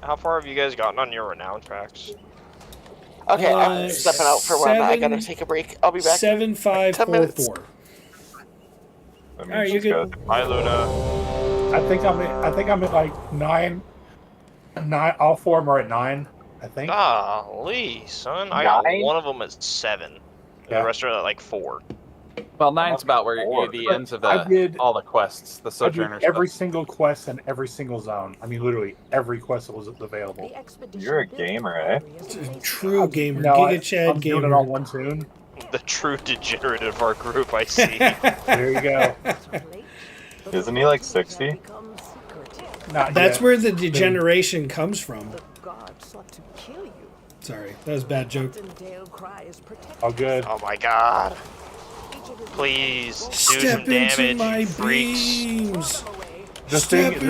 How far have you guys gotten on your renown tracks? Okay, I'm stepping out for one. I gotta take a break. I'll be back. 7544. All right, you good? Hi, Luna. I think I'm at like 9. All 4 of them are at 9. I think. Golly, son, I got one of them at 7. Yeah. The rest are at like 4. Well, 9's about where the ends of all the quests, the Sojourner stuff. Every single quest and every single zone. I mean, literally every quest that was available. You're a gamer, eh? True gamer. No, Giga Chad I'm gamer. doing it on one tune. The true degenerate of our group, I see. There you go. Isn't he like 60? That's where the degeneration comes from. Sorry, that was a bad joke. All good. Oh my god. Please do some Step into damage, my freaks. beams. The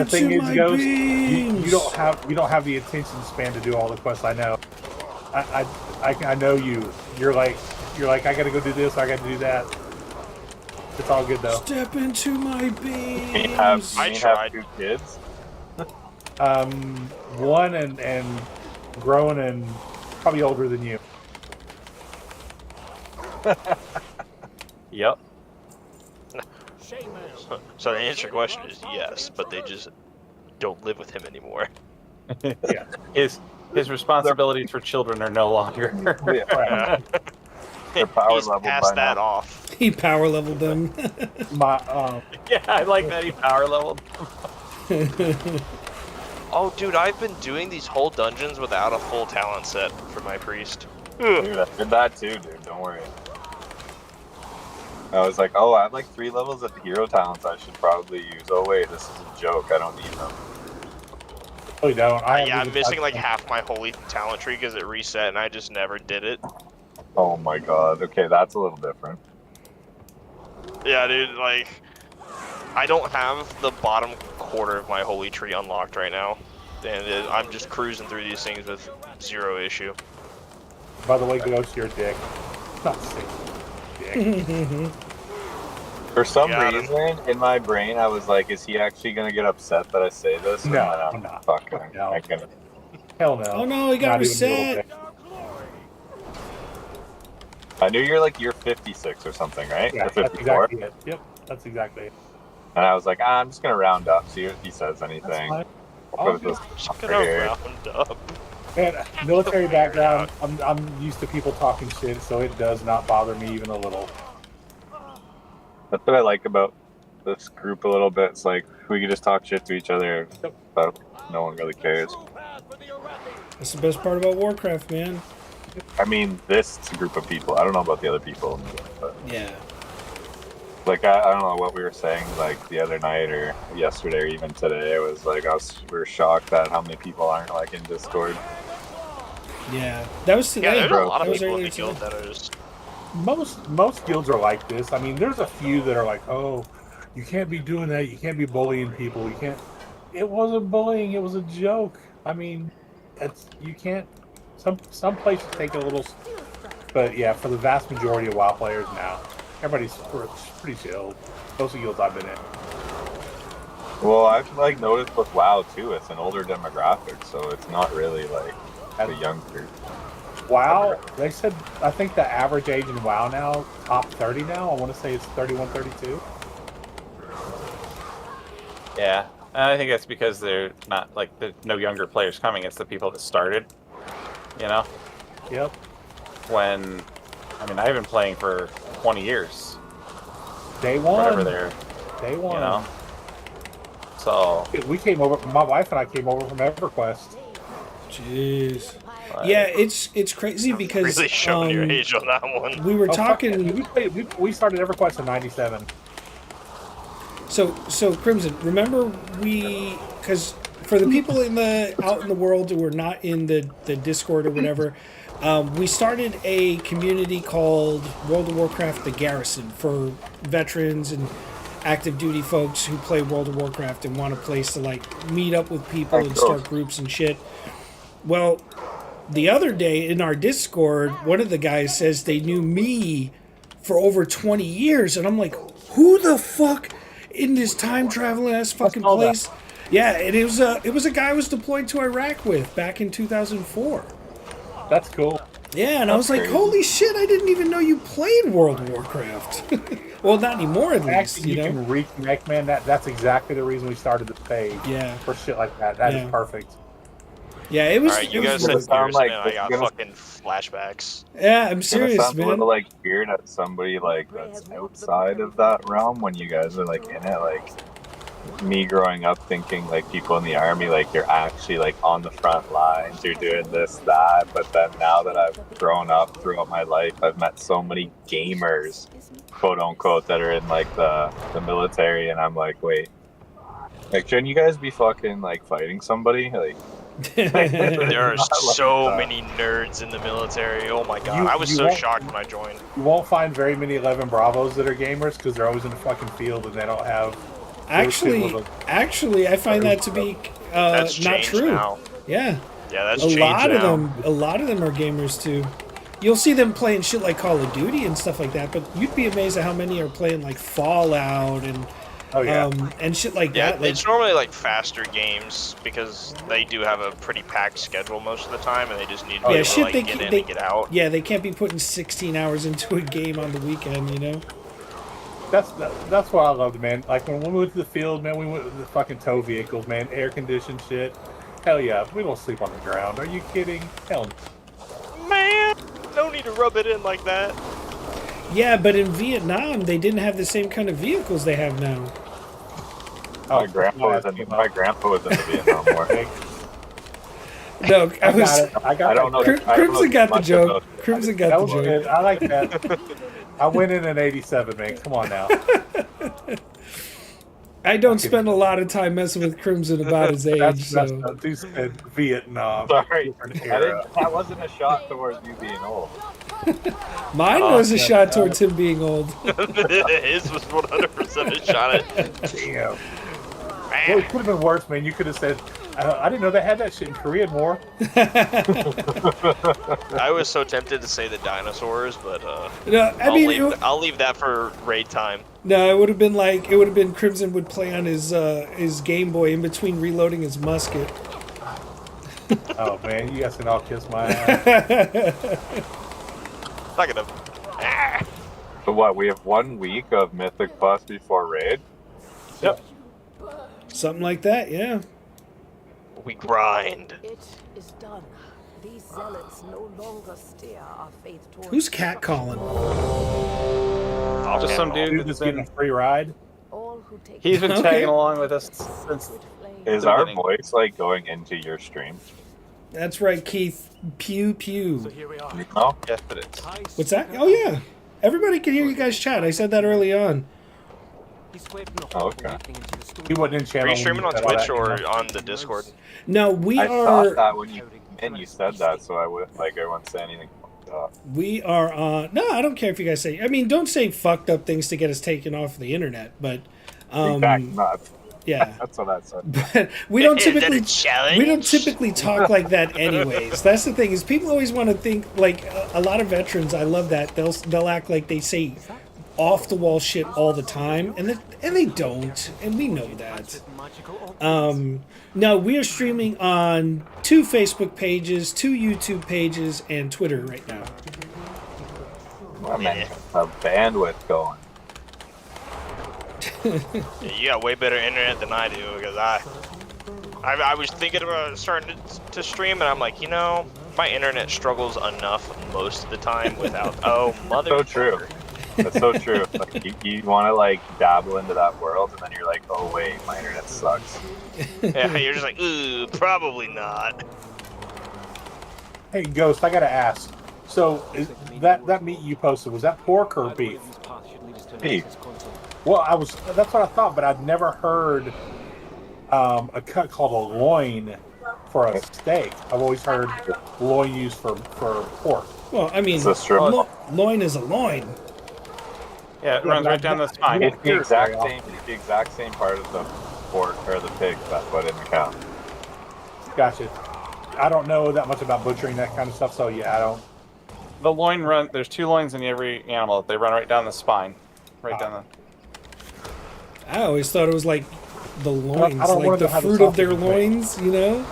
thing is, Ghost, you don't have the attention span to do all the quests. I know. I know you. You're like I gotta go do this. I gotta do that. It's all good though. Step into my beams. I tried. 2 kids. One and grown and probably older than you. Yep. So the answer to your question is yes, but they just don't live with him anymore. Yeah. His responsibilities for children are no longer. Their power He's level passed by that now. off. He power leveled them. Yeah, I like that he power leveled. Oh, dude, I've been doing these whole dungeons without a full talent set for my priest. Dude, I did that too, dude. Don't worry. I was like, oh, I have like 3 levels of hero talents I should probably use. Oh wait, this is a joke. I don't need them. Oh, you don't. I'm missing like half my holy talent tree because it reset and I just never did it. Oh my god. Okay, that's a little different. Yeah, dude, like, I don't have the bottom quarter of my holy tree unlocked right now. And I'm just cruising through these things with 0 issue. By the way, Ghost, you're a dick. Not sick. Dick. For some Got him. reason, in my brain, I was like, is he actually going to get upset that I say this? No, And then I'm I'm not. fucking, No. I can. Hell no. Oh no, he got Not even a little reset. bit. I knew you're like, you're 56 or something, right? Yeah, or that's 54. exactly it. Yep, that's exactly it. And I was like, I'm just going to round up, see if he says That's anything. fine. I'll put this Just right gonna here. round up. Man, military Figure it background, I'm used to people talking shit, so it does not bother me even a little. That's what I like about this group a little bit. It's like, we can just talk shit to each other, but no one really cares. That's the best part about Warcraft, man. I mean, this group of people. I don't know about the other people, but Yeah. like I don't know what we were saying like the other night or yesterday or even today. It was like we were shocked at how many people aren't like in Discord. Yeah. That was Yeah, today. there's a lot That of was people in earlier the guild today. that are just. Most guilds are like this. I mean, there's a few that are like, oh, you can't be doing that. You can't be bullying people. You can't. It wasn't bullying. It was a joke. I mean, you can't. Some places take it a little, but yeah, for the vast majority of WoW players now, everybody's pretty chill. Most of the guilds I've been in. Well, I've like noticed with WoW too. It's an older demographic, so it's not really like the younger. WoW, they said, I think the average age in WoW now, top 30 now, I want to say it's 31, 32. Yeah, and I think that's because they're not like the no younger players coming. It's the people that started. You know, Yep. when I mean I've been playing for 20 years. Day one. Whatever they're, Day one. you know. So We came over, my wife and I came over from EverQuest. Jeez. like, Yeah, it's crazy because Really showing your age on that one. we were Oh, fuck yeah. talking. We started EverQuest in 97. So Crimson, remember because for the people out in the world who are not in the Discord or whatever, we started a community called World of Warcraft: The Garrison for veterans and active duty folks who play World of Warcraft and want a place to like meet up with people and start groups and shit. Well, the other day in our Discord, one of the guys says they knew me for over 20 years, and I'm like, who the fuck in this time traveling ass fucking place? Yeah, and it was a guy I was deployed to Iraq with back in 2004. That's cool. Yeah, and I was like, holy shit, I didn't even know you played World of Warcraft. Well, not anymore at least, Actually, you know? can reconnect, man. That's exactly the reason we started the page. Yeah. For shit like that. That is perfect. Yeah, it was. Alright, you it guys was said really- Garrison, and I got fucking flashbacks. Yeah, I'm It's gonna serious, sound a man. little like weird at somebody like that's outside of that realm when you guys are like in it. Like me growing up thinking like people in the army, like you're actually like on the front lines, you're doing this, that. But then now that I've grown up throughout my life, I've met so many gamers, quote unquote, that are in like the military, and I'm like, wait, like shouldn't you guys be fucking like fighting somebody? Like There are Not like so that. many nerds in the military. Oh my god, You- I was you so won't- shocked when I joined. You won't find very many 11 Bravos that are gamers because they're always in the fucking field and they don't have. Actually, I find that to be That's not changed true. now. Yeah, Yeah, that's a changed lot now. a lot of them are gamers too. You'll see them playing shit like Call of Duty and stuff like that, but you'd be amazed at how many are playing like Fallout and and shit like Yeah, that. Like, it's normally like faster games because they do have a pretty packed schedule most of the time, and they just need to be able to like get in and get out. Yeah, they can't be putting 16 hours into a game on the weekend, you know. That's what I loved, man. Like when we went to the field, man, we went with the fucking tow vehicles, man, air conditioned shit. Hell yeah, we don't sleep on the ground. Are you kidding? Hell no. Man, no need to rub it in like that. Yeah, but in Vietnam, they didn't have the same kind of vehicles they have now. my grandpa was in the Vietnam War. No, I was. I got don't know. Crimson got the joke. Crimson got That the was joke. good. I like that. I went in 87, man. Come on now. I don't spend a lot of time messing with Crimson about his age, That's so. you said Vietnam. Sorry, Different era. that wasn't a shot towards you being old. Mine was a shot towards him being old. His was 100% a shot at. Damn. Well, it could have been worse, man. You could have said, I didn't know they had that shit in Korean War. I was so tempted to say the dinosaurs, but No, I mean, I'll leave that for raid time. no, it would have been Crimson would play on his Game Boy in between reloading his musket. Oh man, you guys can all kiss my ass. Not gonna. Ah. But what? We have 1 week of Mythic Plus before raid. Yep. Something like that, yeah. We grind. It is done. These zealots no longer steer our faith towards Who's cat calling? Just some dude Dude that's that's getting been, a free ride. all who take he's been Okay. tagging along with us since. Is The our beginning. voice like going into your stream? That's right, Keith. Pew So pew. here we are. No. Yes, it is. High What's that? Speaker Oh yeah. Everybody can hear you guys chat. I said that early on. He's fled from the hall of Okay. awakening into the stone He wasn't in channel. Are you when streaming on said all Twitch that, or you know? on the Discord? No, we I are thought that when you said that, so I wouldn't say anything. we are on. No, I don't care if you guys say. I mean, don't say fucked up things to get us taken off the internet. But In fact, not. yeah, That's what I said. but we don't Is that typically a challenge? we don't typically talk like that anyways. That's the thing is people always want to think like a lot of veterans. I love that they'll act like they say off the wall shit all the time, and they don't, and we know that. magical objects. No, we are streaming on 2 Facebook pages, 2 YouTube pages, and Twitter right now. Well, man, a bandwidth going. You got way better internet than I do because I was thinking about starting to stream, and I'm like, you know, my internet struggles enough most of the time without. Oh, mother. So true. That's so true. Like, you want to like dabble into that world, and then you're like, oh wait, my internet sucks. Yeah, you're just like, ooh, probably not. Hey, Ghost, I gotta ask. So, that meat you posted, was that pork or beef? Beef. Well, that's what I thought, but I'd never heard a cut called a loin for a steak. I've always heard loin used for pork. Well, I mean, It's a strip. loin is a loin. Yeah, it runs right down the spine. It's the exact same part of the pork or the pig that's put in the cow. Gotcha. I don't know that much about butchering that kind of stuff, so yeah, I don't. The loin run. There's 2 loins in every animal. They run right down the spine, right down I always thought it was like the loins, I don't like want the to have fruit a of their sausage loins, you know?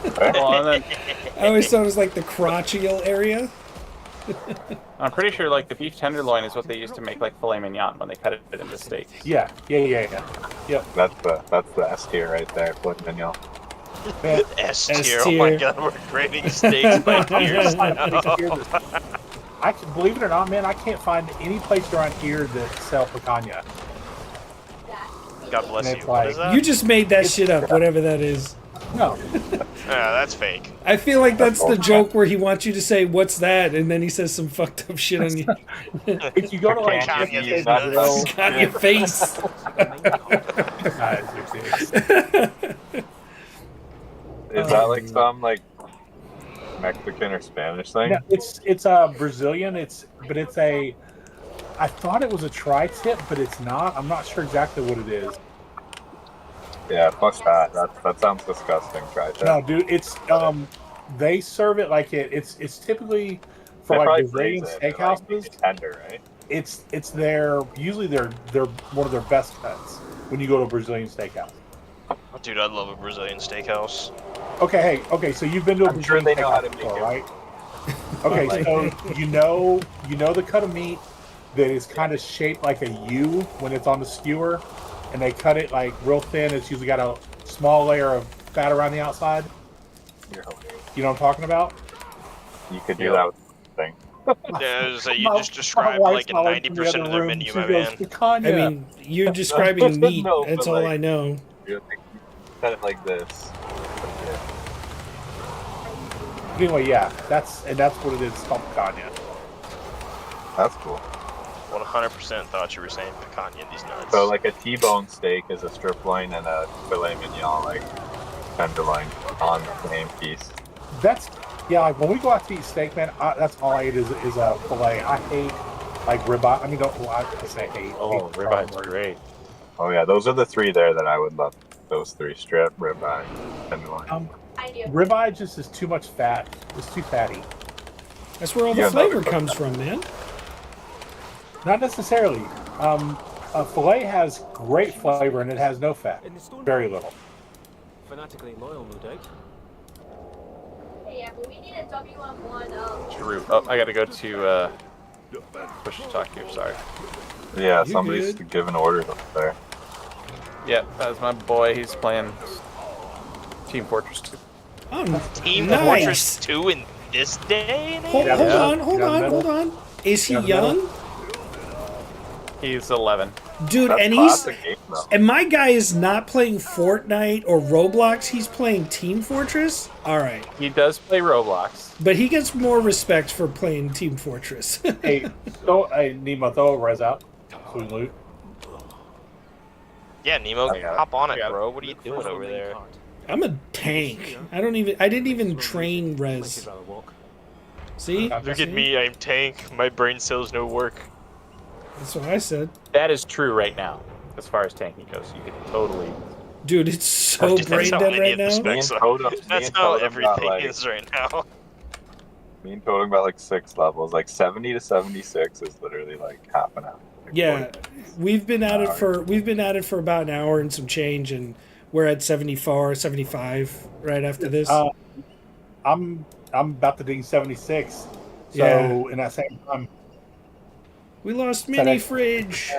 the. Well, and then I always thought it was like the crotchal area. I'm pretty sure like the beef tenderloin is what they use to make like filet mignon when they cut it into steak. Yeah. Yep. That's the S tier right there, filet mignon. Man, S S tier. Oh my tier. god, we're grading steaks by tiers now. I believe it or not, man, I can't find any place around here that sell picanha. God bless And you. it's What like- is that? You just made that shit up, whatever that is. No. Yeah, that's fake. I feel like that's the joke where he wants you to say, "What's that?" and then he says some fucked up shit on you. If you go to like Picanha Chicken is Taco, nuts. On your face. Is that like some like Mexican or Spanish thing? no, it's Brazilian. It's a. I thought it was a tri-tip, but it's not. I'm not sure exactly what it is. Yeah, fuck that. That sounds disgusting. Try that. No, dude, it's they serve it like it's typically for They like probably Brazilian freeze it, like, make steakhouses. it tender, right? It's usually they're one of their best cuts when you go to a Brazilian steakhouse. Dude, I love a Brazilian steakhouse. Okay, so you've been to a I'm sure Brazilian they know how steakhouse to make before, it. right? Okay, Like- so you know the cut of meat that is kind of shaped like a U when it's on the skewer, and they cut it like real thin. It's usually got a small layer of fat around the outside. You're hilarious. You know what I'm talking about? You could do that with thing. Yeah, so you My- just described my like wife's calling from the 90% other of the room. menu, She my goes, man. "Picanha." I mean, you're describing meat. No, That's but, all like- I know. You're like, cut it like this. Anyway, yeah, that's what it is. It's called picanha. That's cool. 100% thought you were saying picanha, these nuts. So like a T-bone steak is a strip loin and a filet mignon like tenderloin on the same piece. That's like when we go out to eat steak, man. That's all I eat is a fillet. I hate like ribeye. I mean, don't I say hate? Oh, hate ribeyes the are great. Oh yeah, those are the 3 there that I would love. those three: strip, ribeye, tenderloin. Ribeye just is too much fat. It's too fatty. That's where all the Yeah, no, flavor comes from, man. Not necessarily. A fillet has great flavor and it has no fat. In the stone Very vault. little. Fanatically loyal, no doubt. Yeah, but we need a WM1. True. Oh, I gotta go to push to talk here. Sorry. Yeah, You somebody's good? giving orders up there. Yeah, that was my boy. He's playing Team Fortress 2. Oh, Team nice. Fortress 2 in this day and Hold, age? hold Yeah. on, hold Down on, the hold middle. on. Is he Down the middle. young? He's 11. Dude, That's and classic game, though. and my guy is not playing Fortnite or Roblox. He's playing Team Fortress. All right, He does play Roblox. but he gets more respect for playing Team Fortress. Hey, Nemo, throw a res out. So we loot. Yeah, Nemo, I got it. hop on I it, got it. bro. What are you doing First over main there? card. I'm a tank. I didn't even train Might res. rather walk. See, Look at me, I'm tank. My brain cells no work. that's what I said. That is true right now, as far as tanking goes. You could totally. Dude, it's so That's brain how dead any right of the now. specs Me and are. Totem- me That's and how Totem got, everything like- is right now. Me and Totem got like 6 levels. Like 70 to 76 is literally like half an hour. Like Yeah, 40. we've been at it for about an hour and some change, and we're at 74, 75 right after this. I'm about to ding 76. So Yeah. in that same time, We lost that mini I- fridge.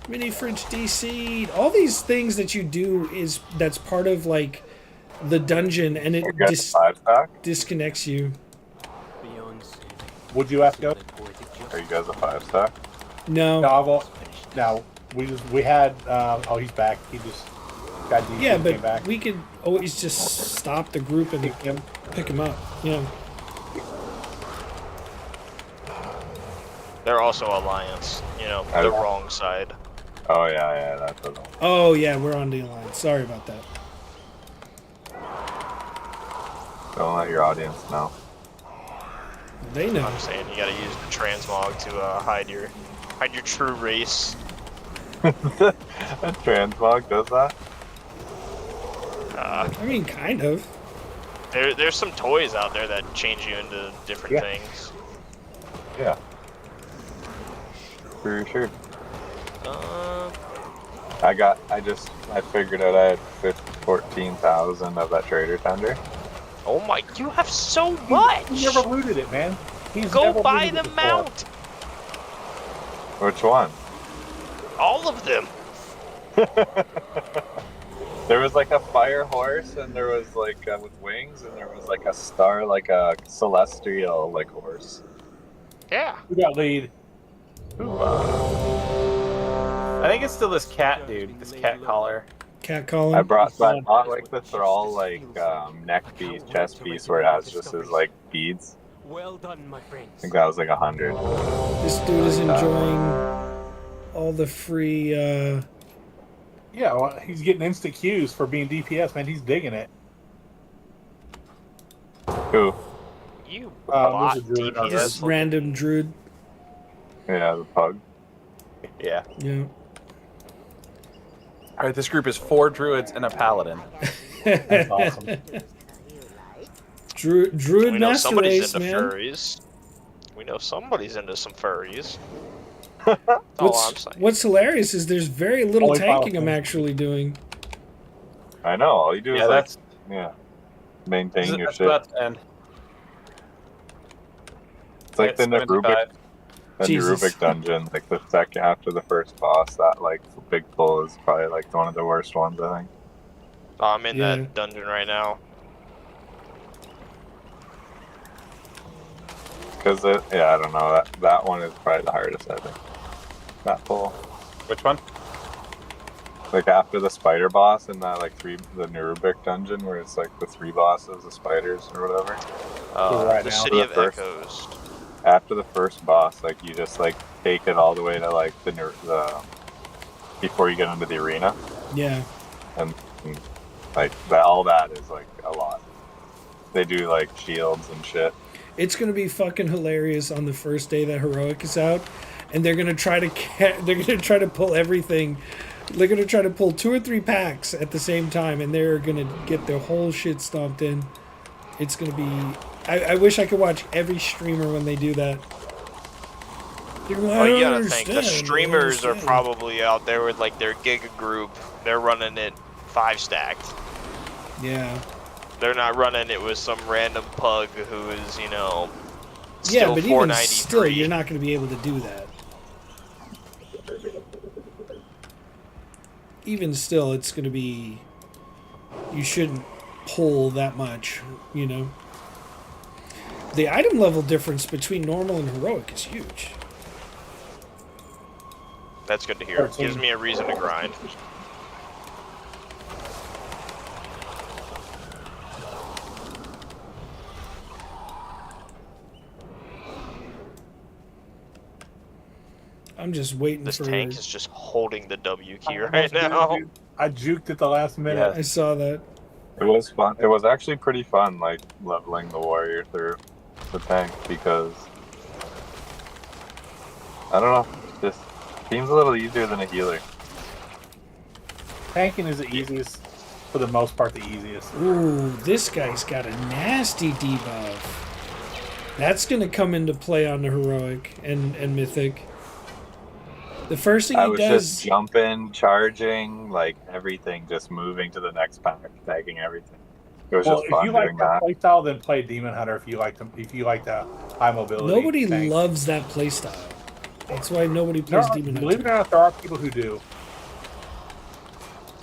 Mini fridge DC'd. All these things that you do that's part of like the dungeon, and it You got the 5-stack? disconnects you. Beyond. would you ask go? Are you guys a 5-stack? No. No, we had. Oh, he's back. He just got DC. Yeah, and came but back. we could always just stop the group and pick him up. Yeah. They're also Alliance, you know, I the know. wrong side. Oh, yeah, that doesn't. Oh yeah, we're on the alliance. Sorry about that. Don't let your audience know. They know. I'm saying you gotta use the transmog to hide your true race. A transmog does that? I mean, kind of. There's some toys out there that change you into different Yeah. things. Yeah. For sure. I figured out I had 14,000 of that trader tender. Oh my, you have so much! He never looted it, man. He's Go never buy looted the it before. mount! Which one? All of them! There was like a fire horse, and there was like with wings, and there was like a star, like a celestial like horse. Yeah. Who got lead? I think it's still this cat dude, this cat collar. Cat calling. I bought like the thrall like neck piece, chest piece, where it has just his like beads. Well done, my I friends. think that was like 100. This dude is enjoying all the free. Yeah, well, he's getting instant cues for being DPS, man. He's digging it. Who? You there's bought a druid on DPS. This random druid. Yeah, the pug. Yeah. Yeah. All right, this group is 4 druids and a paladin. That's awesome. Druid We know master somebody's race, into man. furries. We know somebody's into some furries. That's all I'm saying. What's hilarious is there's very little Only tanking I'm Falcon. actually doing. I know. All you do Yeah, is like, that's maintain your that's shit. about to end. It's like the 75. Nerubic, Jesus. dungeon. Like the second after the first boss, that like big pull is probably like one of the worst ones. I think. Oh, I'm in Yeah. that dungeon right now. Because I don't know. That one is probably the hardest. I think. That pull. Which one? Like after the spider boss in that like the Nerubic dungeon where it's like the 3 bosses, the spiders or whatever. Right The now. City The of first- Echoes. After the first boss, like you just like take it all the way to like the before you get into the arena, Yeah. and like that. All that is like a lot. They do like shields and shit. It's gonna be fucking hilarious on the first day that Heroic is out, and they're gonna try to pull everything They're gonna try to pull 2 or 3 packs at the same time, and they're gonna get their whole shit stomped in. It's gonna be. I wish I could watch every streamer when they do that. Well, you gotta think the streamers are probably out there with like their Giga group. They're running it 5 stacked. Yeah. They're not running it with some random pug who is, you know, Yeah, still but even 493. still, you're not going to be able to do that. Even still, it's going to be... You shouldn't pull that much, you know? The item level difference between normal and heroic is huge. That's good to hear. It gives me a reason to grind. I'm just waiting this for... This tank is just holding the W key right now. I juked at the last minute. Yeah, I saw that. It was fun. It was actually pretty fun, like, leveling the warrior through the tank, because... I don't know, just seems a little easier than a healer. Tanking is the easiest, for the most part, the easiest. Ooh, this guy's got a nasty debuff. That's going to come into play on the heroic and mythic. The first thing I he was does... just jumping, charging, like everything, just moving to the next pack, tagging everything. It was just fun if you like doing that that. playstyle, then play Demon Hunter. If you like the high mobility. Nobody tank. loves that playstyle. That's why nobody plays Demon Hunter. Believe it or not, there are people who do.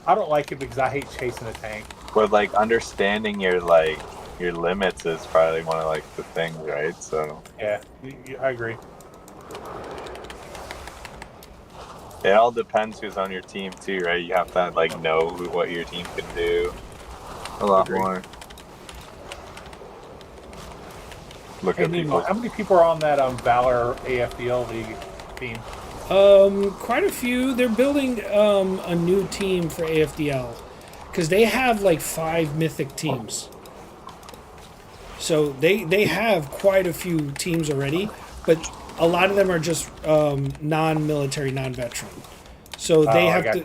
I don't like it because I hate chasing a tank. But like understanding your limits is probably one of like the things, right? So yeah, I agree. It all depends who's on your team too, right? You have to like know what your team can do a lot more. Look at people. How many people are on that Valor AFDL League team? Quite a few. They're building a new team for AFDL because they have like 5 mythic teams. So they have quite a few teams already, but a lot of them are just non-military, non-veteran. So they have to.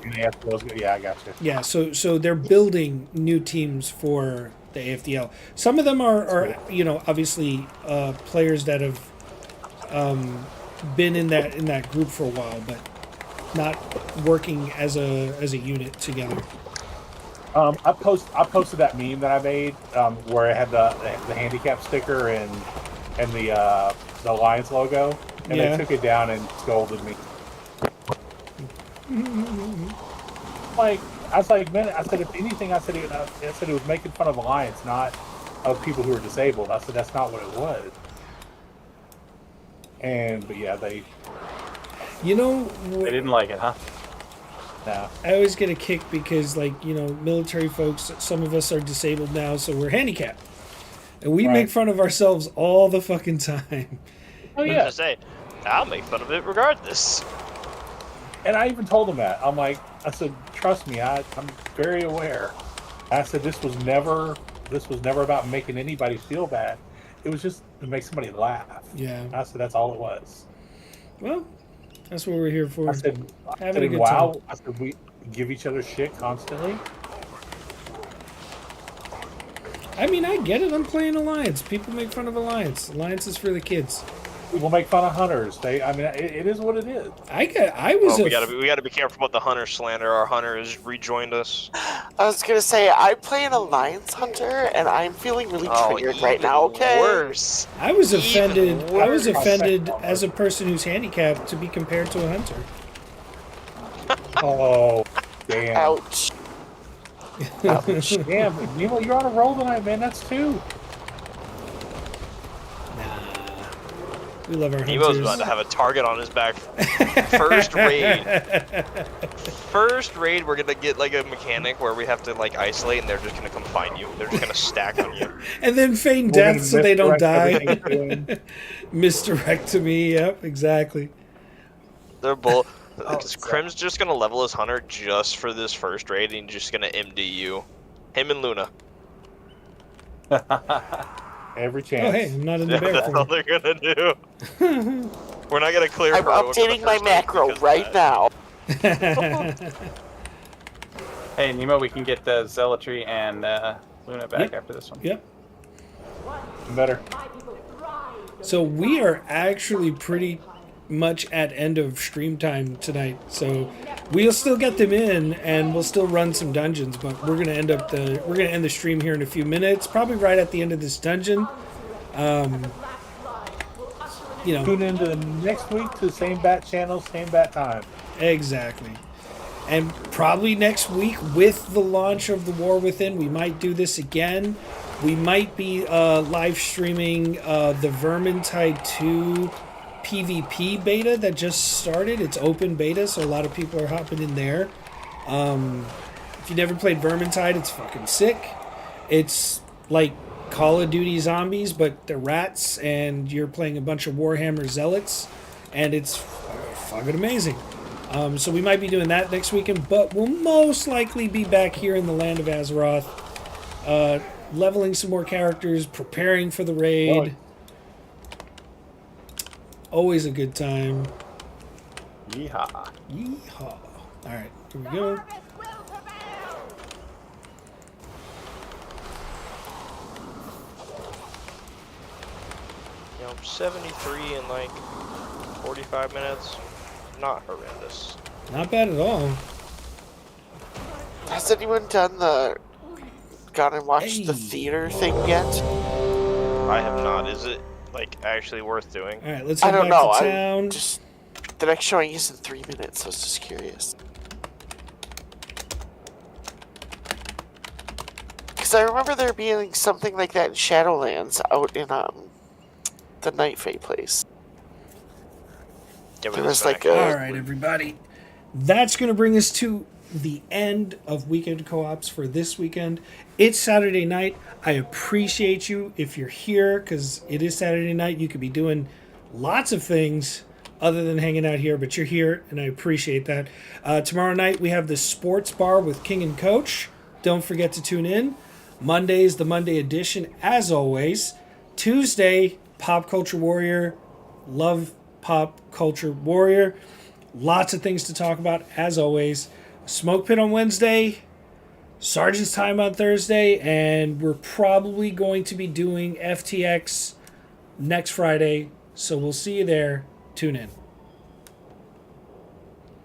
Yeah, I got you. Yeah, so they're building new teams for the AFDL. Some of them are you know, obviously players that have been in that group for a while, but not working as a unit together. I posted that meme that I made where it had the handicap sticker and the Alliance logo, and they took it down and scolded me. Like I was like, man, I said if anything, I said it was making fun of Alliance, not of people who are disabled. I said that's not what it was. But yeah, they. You know, they didn't like it, huh? No. I always get a kick because, like, you know, military folks, some of us are disabled now, so we're handicapped. And we make fun of ourselves all the fucking time. Oh, yeah. I say, I'll make fun of it regardless. And I even told him that. I said, trust me, I'm very aware. I said, this was never about making anybody feel bad. It was just to make somebody laugh. Yeah. I said, that's all it was. Well, that's what we're here for. I said, having a good wow. time. I said, we give each other shit constantly. I mean, I get it. I'm playing Alliance. People make fun of Alliance. Alliance is for the kids. People make fun of hunters. It is what it is. We gotta be careful about the hunter slander. Our hunter has rejoined us. I was gonna say I play an Alliance Hunter, and I'm feeling really triggered right now. Okay. Worse. I was offended. I was offended as a person who's handicapped to be compared to a hunter. Oh, damn! Ouch! Ouch! Damn, Nemo, you're on a roll tonight, man. That's 2. We love our hunters. Nemo's about to have a target on his back. First raid. First raid, we're gonna get like a mechanic where we have to like isolate, and they're just gonna come find you. They're just gonna stack on you. And then feign death so they don't die. Misdirect to me. Yep, exactly. They're bull. Crim's just gonna level his hunter just for this first raid, and just gonna MD you. Him and Luna. Every chance. Oh, hey, I'm not in the bear. That's all they're gonna do. We're not gonna clear. I'm updating my macro right now. Hey, Nemo, we can get the Zealotry and Luna back Yep. after this one. Yep. Better. So we are actually pretty much at end of stream time tonight. So we'll still get them in, and we'll still run some dungeons. But we're gonna end the stream here in a few minutes, probably right at the end of this dungeon. You know, Tune into next week to the same bat channel, same bat time. exactly. And probably next week, with the launch of The War Within, we might do this again. We might be live streaming the Vermintide 2 PvP beta that just started. It's open beta, so a lot of people are hopping in there. If you never played Vermintide, it's fucking sick. It's like Call of Duty Zombies, but they're rats, and you're playing a bunch of Warhammer Zealots, and it's fucking amazing. So we might be doing that next weekend, but we'll most likely be back here in the land of Azeroth, leveling some more characters, preparing for the raid. Always a good time. Yeehaw. Yeehaw. All right, here we go. You know, 73 in like 45 minutes. Not horrendous. Not bad at all. Has anyone gone and watched the theater thing yet? I have not. Is it like actually worth doing? All right, let's I head don't back know. to town. The next showing is in 3 minutes. So I was just curious. Because I remember there being something like that in Shadowlands out in the Night Fae place. There was like a... All right, everybody. That's going to bring us to the end of Weekend Co-ops for this weekend. It's Saturday night. I appreciate you if you're here, because it is Saturday night. You could be doing lots of things other than hanging out here, but you're here, and I appreciate that. Tomorrow night, we have the sports bar with King and Coach. Don't forget to tune in. Monday's the Monday edition, as always. Tuesday, Pop Culture Warrior. Love Pop Culture Warrior. Lots of things to talk about, as always. Smoke Pit on Wednesday, Sergeant's Time on Thursday, and we're probably going to be doing FTX next Friday, so we'll see you there. Tune in.